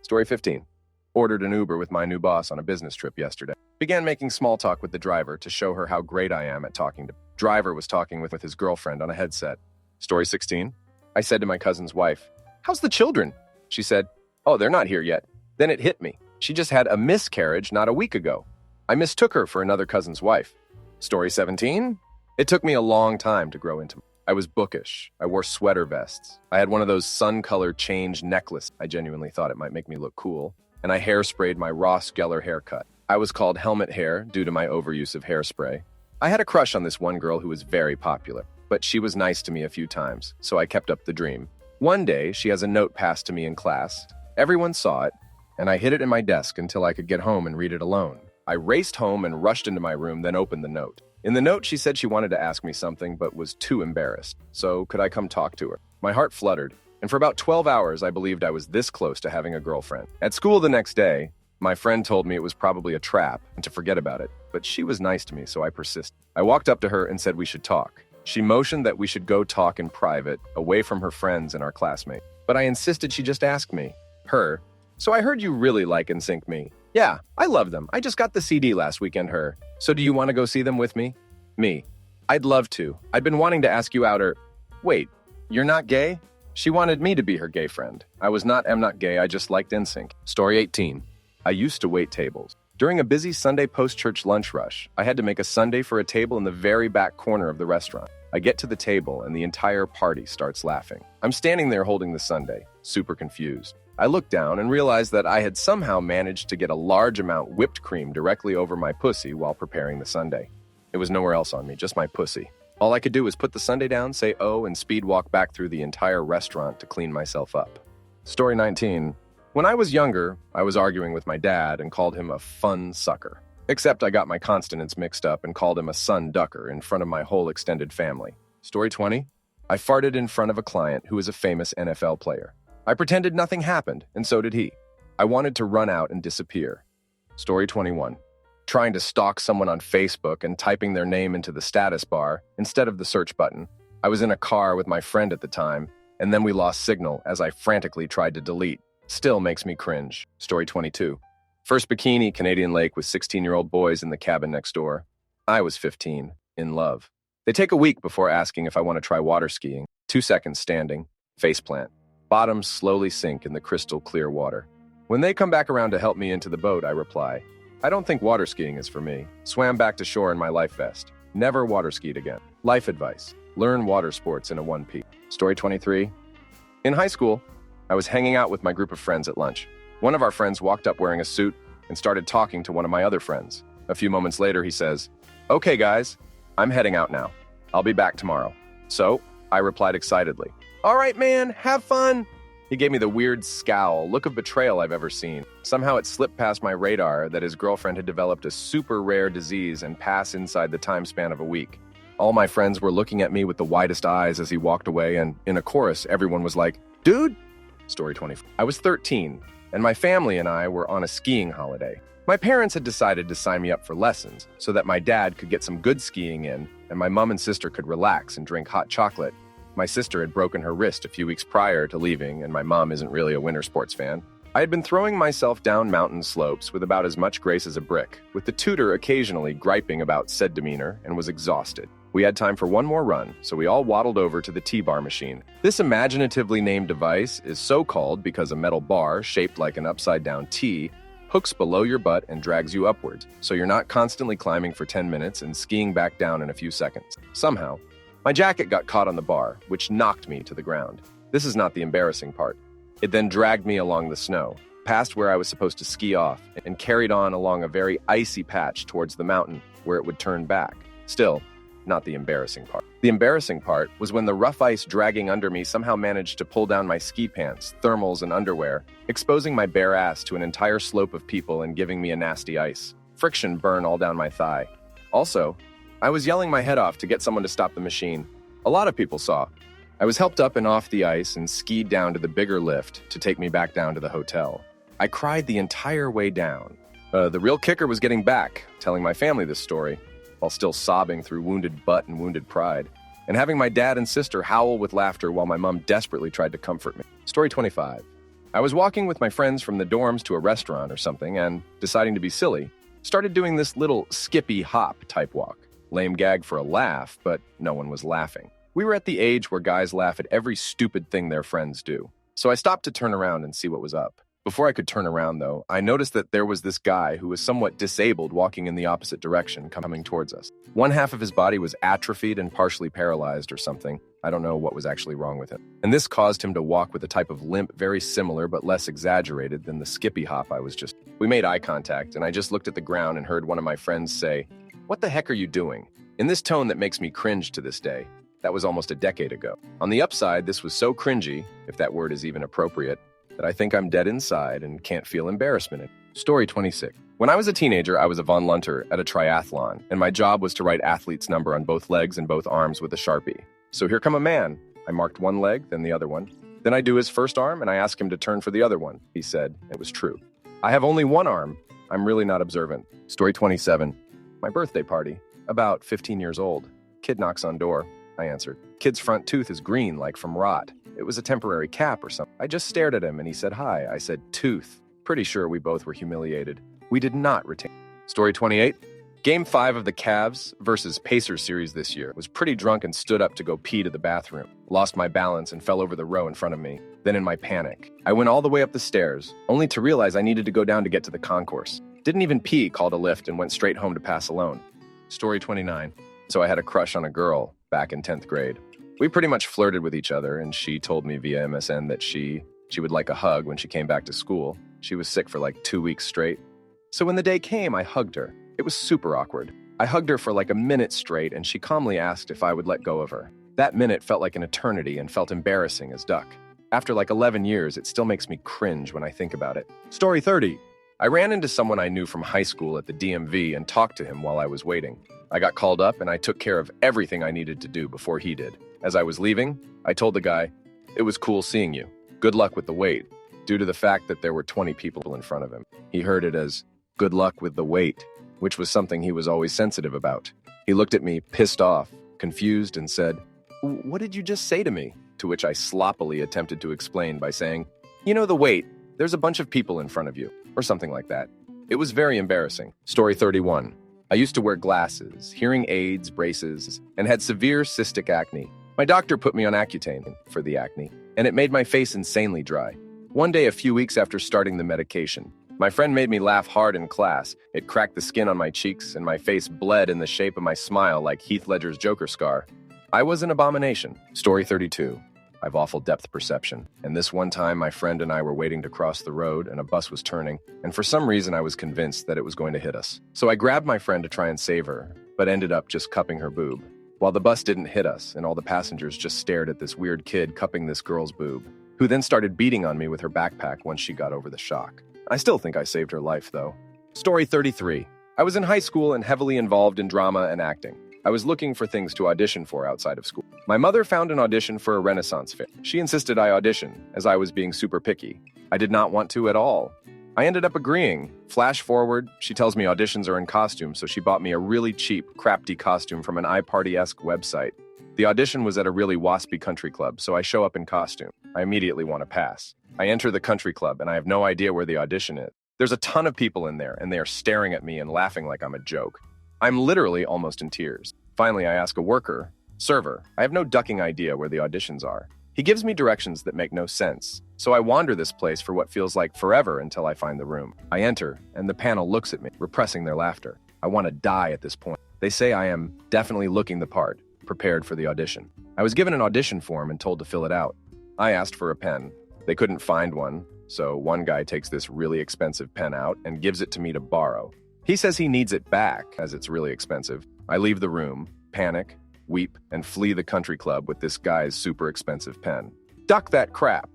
Speaker 1: Story 15. Ordered an Uber with my new boss on a business trip yesterday. Began making small talk with the driver to show her how great I am at talking to. Driver was talking with his girlfriend on a headset. Story 16. I said to my cousin's wife, "How's the children?" She said, "Oh, they're not here yet." Then it hit me. She just had a miscarriage not a week ago. I mistook her for another cousin's wife. Story 17. It took me a long time to grow into. I was bookish. I wore sweater vests. I had one of those sun-colored change necklaces. I genuinely thought it might make me look cool. And I hairsprayed my Ross Geller haircut. I was called helmet hair due to my overuse of hairspray. I had a crush on this one girl who was very popular, but she was nice to me a few times, so I kept up the dream. One day, she has a note passed to me in class. Everyone saw it, and I hid it in my desk until I could get home and read it alone. I raced home and rushed into my room, then opened the note. In the note, she said she wanted to ask me something, but was too embarrassed. So could I come talk to her? My heart fluttered, and for about 12 hours, I believed I was this close to having a girlfriend. At school the next day, my friend told me it was probably a trap and to forget about it, but she was nice to me, so I persisted. I walked up to her and said we should talk. She motioned that we should go talk in private, away from her friends and our classmates. But I insisted she just ask me. Her. "So I heard you really like NSYNC me." "Yeah, I love them. I just got the CD last weekend." Her. "So do you want to go see them with me?" Me. "I'd love to. I'd been wanting to ask you out or..." "Wait, you're not gay?" She wanted me to be her gay friend. I am not gay, I just liked NSYNC. Story 18. I used to wait tables. During a busy Sunday post-church lunch rush, I had to make a sundae for a table in the very back corner of the restaurant. I get to the table and the entire party starts laughing. I'm standing there holding the sundae, super confused. I look down and realize that I had somehow managed to get a large amount whipped cream directly over my pussy while preparing the sundae. It was nowhere else on me, just my pussy. All I could do was put the sundae down, say oh, and speed walk back through the entire restaurant to clean myself up. Story 19. When I was younger, I was arguing with my dad and called him a fun sucker. Except I got my consonants mixed up and called him a sun ducker in front of my whole extended family. Story 20. I farted in front of a client who is a famous NFL player. I pretended nothing happened, and so did he. I wanted to run out and disappear. Story 21. trying to stalk someone on Facebook and typing their name into the status bar instead of the search button. I was in a car with my friend at the time, and then we lost signal as I frantically tried to delete. Still makes me cringe. Story 22. First bikini, Canadian Lake with 16-year-old boys in the cabin next door. I was 15, in love. They take a week before asking if I want to try water skiing. 2 seconds standing, faceplant. Bottoms slowly sink in the crystal clear water. When they come back around to help me into the boat, I reply, I don't think water skiing is for me. Swam back to shore in my life vest. Never water skied again. Life advice. Learn water sports in a one-piece. Story 23. In high school, I was hanging out with my group of friends at lunch. One of our friends walked up wearing a suit and started talking to one of my other friends. A few moments later, he says, Okay, guys, I'm heading out now. I'll be back tomorrow. So, I replied excitedly, All right, man, have fun. He gave me the weird scowl, look of betrayal I've ever seen. Somehow it slipped past my radar that his girlfriend had developed a super rare disease and passed inside the time span of a week. All my friends were looking at me with the widest eyes as he walked away, and in a chorus, everyone was like, Dude! Story 24. I was 13, and my family and I were on a skiing holiday. My parents had decided to sign me up for lessons so that my dad could get some good skiing in, and my mom and sister could relax and drink hot chocolate. My sister had broken her wrist a few weeks prior to leaving, and my mom isn't really a winter sports fan. I had been throwing myself down mountain slopes with about as much grace as a brick, with the tutor occasionally griping about said demeanor, and was exhausted. We had time for one more run, so we all waddled over to the T-bar machine. This imaginatively named device is so called because a metal bar, shaped like an upside-down T, hooks below your butt and drags you upwards, so you're not constantly climbing for 10 minutes and skiing back down in a few seconds. Somehow, my jacket got caught on the bar, which knocked me to the ground. This is not the embarrassing part. It then dragged me along the snow, past where I was supposed to ski off, and carried on along a very icy patch towards the mountain, where it would turn back. Still, not the embarrassing part. The embarrassing part was when the rough ice dragging under me somehow managed to pull down my ski pants, thermals, and underwear, exposing my bare ass to an entire slope of people and giving me a nasty ice. Friction burn all down my thigh. Also, I was yelling my head off to get someone to stop the machine. A lot of people saw. I was helped up and off the ice and skied down to the bigger lift to take me back down to the hotel. I cried the entire way down. The real kicker was getting back, telling my family this story, while still sobbing through wounded butt and wounded pride, and having my dad and sister howl with laughter while my mom desperately tried to comfort me. Story 25. I was walking with my friends from the dorms to a restaurant or something, and, deciding to be silly, started doing this little skippy hop type walk. Lame gag for a laugh, but no one was laughing. We were at the age where guys laugh at every stupid thing their friends do. So I stopped to turn around and see what was up. Before I could turn around, though, I noticed that there was this guy who was somewhat disabled walking in the opposite direction, coming towards us. One half of his body was atrophied and partially paralyzed or something. I don't know what was actually wrong with him. And this caused him to walk with a type of limp very similar but less exaggerated than the skippy hop I was just... We made eye contact, and I just looked at the ground and heard one of my friends say, "What the heck are you doing?" in this tone that makes me cringe to this day. That was almost a decade ago. On the upside, this was so cringy, if that word is even appropriate, that I think I'm dead inside and can't feel embarrassment. Story 26. When I was a teenager, I was a Von Lunter at a triathlon, and my job was to write athlete's number on both legs and both arms with a Sharpie. So here come a man. I marked one leg, then the other one. Then I do his first arm, and I ask him to turn for the other one. He said it was true. I have only one arm. I'm really not observant. Story 27. My birthday party. About 15 years old. Kid knocks on door. I answered. Kid's front tooth is green, like from rot. It was a temporary cap or something. I just stared at him and he said hi. I said tooth. Pretty sure we both were humiliated. We did not retain. Story 28. Game 5 of the Cavs versus Pacers series this year. Was pretty drunk and stood up to go pee to the bathroom. Lost my balance and fell over the row in front of me. Then in my panic, I went all the way up the stairs, only to realize I needed to go down to get to the concourse. Didn't even pee, called a lift, and went straight home to pass alone. Story 29. So I had a crush on a girl back in 10th grade. We pretty much flirted with each other, and she told me via MSN that she would like a hug when she came back to school. She was sick for like 2 weeks straight. So when the day came, I hugged her. It was super awkward. I hugged her for like a minute straight, and she calmly asked if I would let go of her. That minute felt like an eternity and felt embarrassing as duck. After like 11 years, it still makes me cringe when I think about it. Story 30. I ran into someone I knew from high school at the DMV and talked to him while I was waiting. I got called up and I took care of everything I needed to do before he did. As I was leaving, I told the guy, "It was cool seeing you. Good luck with the wait," due to the fact that there were 20 people in front of him. He heard it as, "Good luck with the wait." which was something he was always sensitive about. He looked at me, pissed off, confused, and said, "What did you just say to me?" To which I sloppily attempted to explain by saying, "You know the wait, there's a bunch of people in front of you," or something like that. It was very embarrassing. Story 31. I used to wear glasses, hearing aids, braces, and had severe cystic acne. My doctor put me on Accutane for the acne, and it made my face insanely dry. One day, a few weeks after starting the medication, my friend made me laugh hard in class. It cracked the skin on my cheeks, and my face bled in the shape of my smile like Heath Ledger's Joker scar. I was an abomination. Story 32. I've awful depth perception, and this one time my friend and I were waiting to cross the road and a bus was turning, and for some reason I was convinced that it was going to hit us. So I grabbed my friend to try and save her, but ended up just cupping her boob. While the bus didn't hit us, and all the passengers just stared at this weird kid cupping this girl's boob, who then started beating on me with her backpack once she got over the shock. I still think I saved her life, though. Story 33. I was in high school and heavily involved in drama and acting. I was looking for things to audition for outside of school. My mother found an audition for a Renaissance fair. She insisted I audition, as I was being super picky. I did not want to at all. I ended up agreeing. Flash forward, she tells me auditions are in costume, so she bought me a really cheap, crafty costume from an iParty-esque website. The audition was at a really waspy country club, so I show up in costume. I immediately want to pass. I enter the country club, and I have no idea where the audition is. There's a ton of people in there, and they are staring at me and laughing like I'm a joke. I'm literally almost in tears. Finally, I ask a worker, "Server, I have no ducking idea where the auditions are." He gives me directions that make no sense, so I wander this place for what feels like forever until I find the room. I enter, and the panel looks at me, repressing their laughter. I want to die at this point. They say I am definitely looking the part, prepared for the audition. I was given an audition form and told to fill it out. I asked for a pen. They couldn't find one, so one guy takes this really expensive pen out and gives it to me to borrow. He says he needs it back, as it's really expensive. I leave the room, panic, weep, and flee the country club with this guy's super expensive pen. Duck that crap.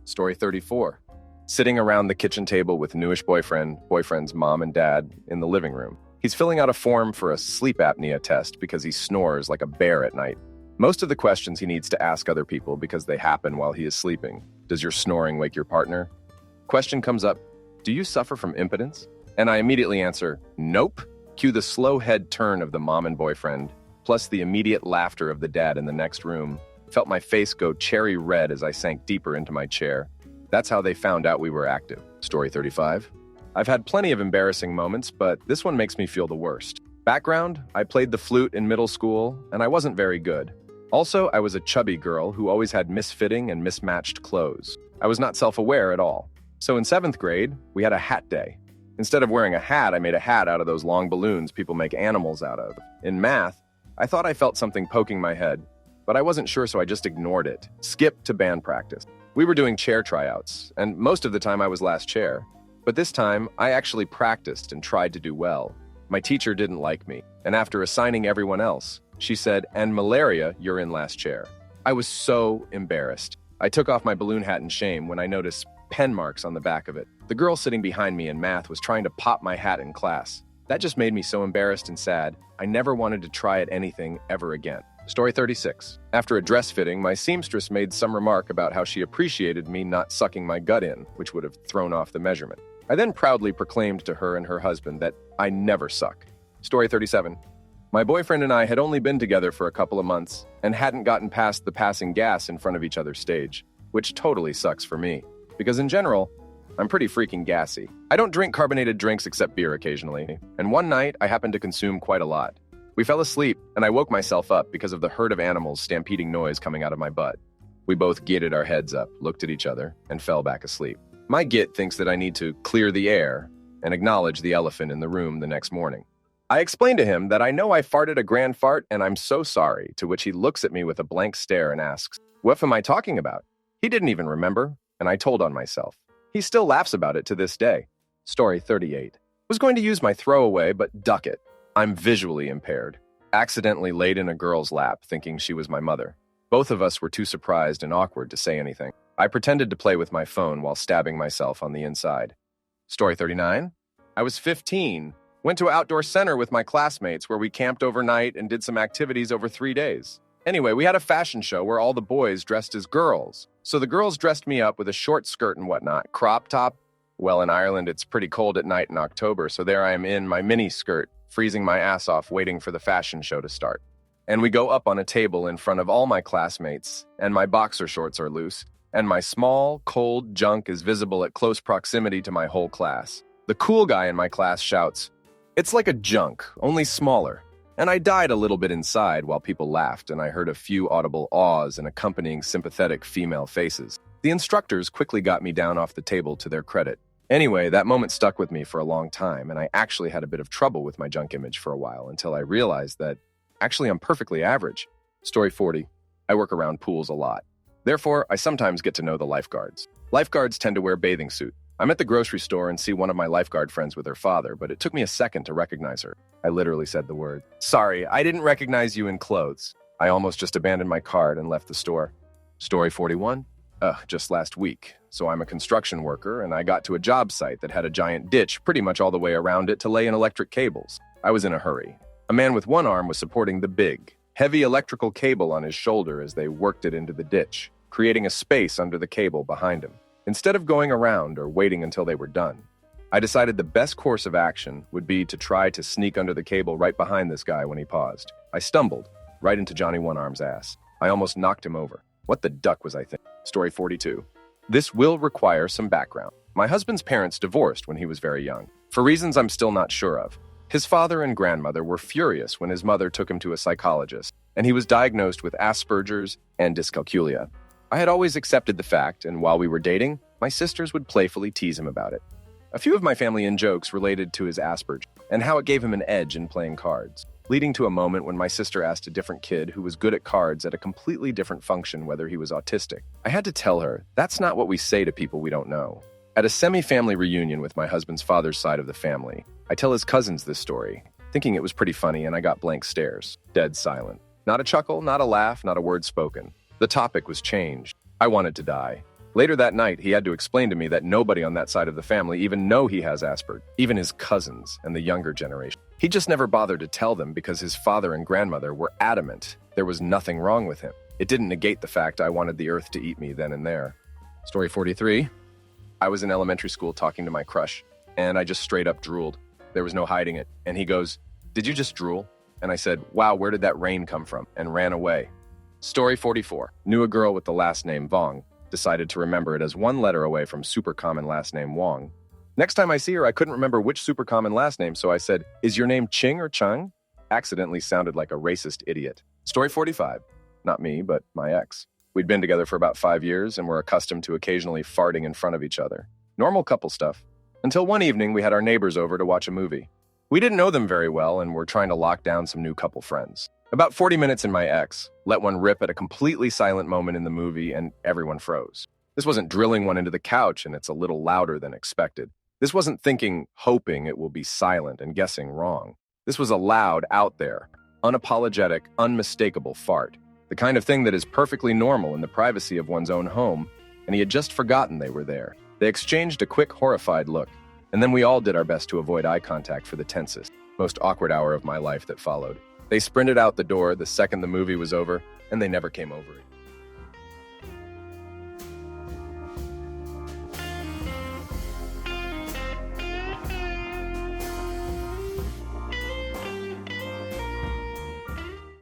Speaker 1: Story 34. Sitting around the kitchen table with newish boyfriend's mom and dad in the living room. He's filling out a form for a sleep apnea test because he snores like a bear at night. Most of the questions he needs to ask other people because they happen while he is sleeping. Does your snoring wake your partner? Question comes up, do you suffer from impotence? And I immediately answer, nope. Cue the slow head turn of the mom and boyfriend, plus the immediate laughter of the dad in the next room. Felt my face go cherry red as I sank deeper into my chair. That's how they found out we were active. Story 35. I've had plenty of embarrassing moments, but this one makes me feel the worst. Background, I played the flute in middle school, and I wasn't very good. Also, I was a chubby girl who always had misfitting and mismatched clothes. I was not self-aware at all. So in 7th grade, we had a hat day. Instead of wearing a hat, I made a hat out of those long balloons people make animals out of. In math, I thought I felt something poking my head, but I wasn't sure, so I just ignored it. Skipped to band practice. We were doing chair tryouts, and most of the time I was last chair. But this time, I actually practiced and tried to do well. My teacher didn't like me, and after assigning everyone else, she said, "And malaria, you're in last chair." I was so embarrassed. I took off my balloon hat in shame when I noticed pen marks on the back of it. The girl sitting behind me in math was trying to pop my hat in class. That just made me so embarrassed and sad. I never wanted to try at anything ever again. Story 36. After a dress fitting, my seamstress made some remark about how she appreciated me not sucking my gut in, which would have thrown off the measurement. I then proudly proclaimed to her and her husband that I never suck. Story 37. My boyfriend and I had only been together for a couple of months and hadn't gotten past the passing gas in front of each other's stage, which totally sucks for me. Because in general, I'm pretty freaking gassy. I don't drink carbonated drinks except beer occasionally, and one night I happened to consume quite a lot. We fell asleep, and I woke myself up because of the herd of animals stampeding noise coming out of my butt. We both gitted our heads up, looked at each other, and fell back asleep. My git thinks that I need to clear the air and acknowledge the elephant in the room the next morning. I explained to him that I know I farted a grand fart and I'm so sorry, to which he looks at me with a blank stare and asks, "What am I talking about?" He didn't even remember, and I told on myself. He still laughs about it to this day. Story 38. Was going to use my throwaway, but duck it. I'm visually impaired. Accidentally laid in a girl's lap, thinking she was my mother. Both of us were too surprised and awkward to say anything. I pretended to play with my phone while stabbing myself on the inside. Story 39. I was 15. Went to an outdoor center with my classmates where we camped overnight and did some activities over 3 days. Anyway, we had a fashion show where all the boys dressed as girls. So the girls dressed me up with a short skirt and whatnot, crop top, Well, in Ireland, it's pretty cold at night in October, so there I am in my mini skirt, freezing my ass off waiting for the fashion show to start. And we go up on a table in front of all my classmates, and my boxer shorts are loose, and my small, cold junk is visible at close proximity to my whole class. The cool guy in my class shouts, "It's like a junk, only smaller." And I died a little bit inside while people laughed, and I heard a few audible awes and accompanying sympathetic female faces. The instructors quickly got me down off the table to their credit. Anyway, that moment stuck with me for a long time, and I actually had a bit of trouble with my junk image for a while until I realized that actually I'm perfectly average. Story 40. I work around pools a lot. Therefore, I sometimes get to know the lifeguards. Lifeguards tend to wear bathing suits. I'm at the grocery store and see one of my lifeguard friends with her father, but it took me a second to recognize her. I literally said the word, "Sorry, I didn't recognize you in clothes." I almost just abandoned my cart and left the store. Story 41. Just last week. So I'm a construction worker, and I got to a job site that had a giant ditch pretty much all the way around it to lay in electric cables. I was in a hurry. A man with one arm was supporting the big, heavy electrical cable on his shoulder as they worked it into the ditch, creating a space under the cable behind him. Instead of going around or waiting until they were done, I decided the best course of action would be to try to sneak under the cable right behind this guy when he paused. I stumbled right into Johnny One Arm's ass. I almost knocked him over. What the duck was I thinking? Story 42. This will require some background. My husband's parents divorced when he was very young, for reasons I'm still not sure of. His father and grandmother were furious when his mother took him to a psychologist, and he was diagnosed with Asperger's and dyscalculia. I had always accepted the fact, and while we were dating, my sisters would playfully tease him about it. A few of my family in jokes related to his Asperger and how it gave him an edge in playing cards, leading to a moment when my sister asked a different kid who was good at cards at a completely different function whether he was autistic. I had to tell her, that's not what we say to people we don't know. At a semi-family reunion with my husband's father's side of the family, I tell his cousins this story, thinking it was pretty funny, and I got blank stares, dead silent. Not a chuckle, not a laugh, not a word spoken. The topic was changed. I wanted to die. Later that night, he had to explain to me that nobody on that side of the family even know he has Asperger's, even his cousins and the younger generation. He just never bothered to tell them because his father and grandmother were adamant there was nothing wrong with him. It didn't negate the fact I wanted the earth to eat me then and there. Story 43. I was in elementary school talking to my crush, and I just straight up drooled. There was no hiding it. And he goes, "Did you just drool?" And I said, "Wow, where did that rain come from?" and ran away. Story 44. Knew a girl with the last name Vong. Decided to remember it as one letter away from super common last name Wong. Next time I see her, I couldn't remember which super common last name, so I said, "Is your name Ching or Chung?" Accidentally sounded like a racist idiot. Story 45. Not me, but my ex. We'd been together for about 5 years and were accustomed to occasionally farting in front of each other. Normal couple stuff. Until one evening, we had our neighbors over to watch a movie. We didn't know them very well and were trying to lock down some new couple friends. About 40 minutes in, my ex let one rip at a completely silent moment in the movie, and everyone froze. This wasn't drilling one into the couch, and it's a little louder than expected. This wasn't thinking, hoping it will be silent and guessing wrong. This was a loud, out there, unapologetic, unmistakable fart. The kind of thing that is perfectly normal in the privacy of one's own home, and he had just forgotten they were there. They exchanged a quick, horrified look, and then we all did our best to avoid eye contact for the tensest, most awkward hour of my life that followed. They sprinted out the door the second the movie was over, and they never came over it.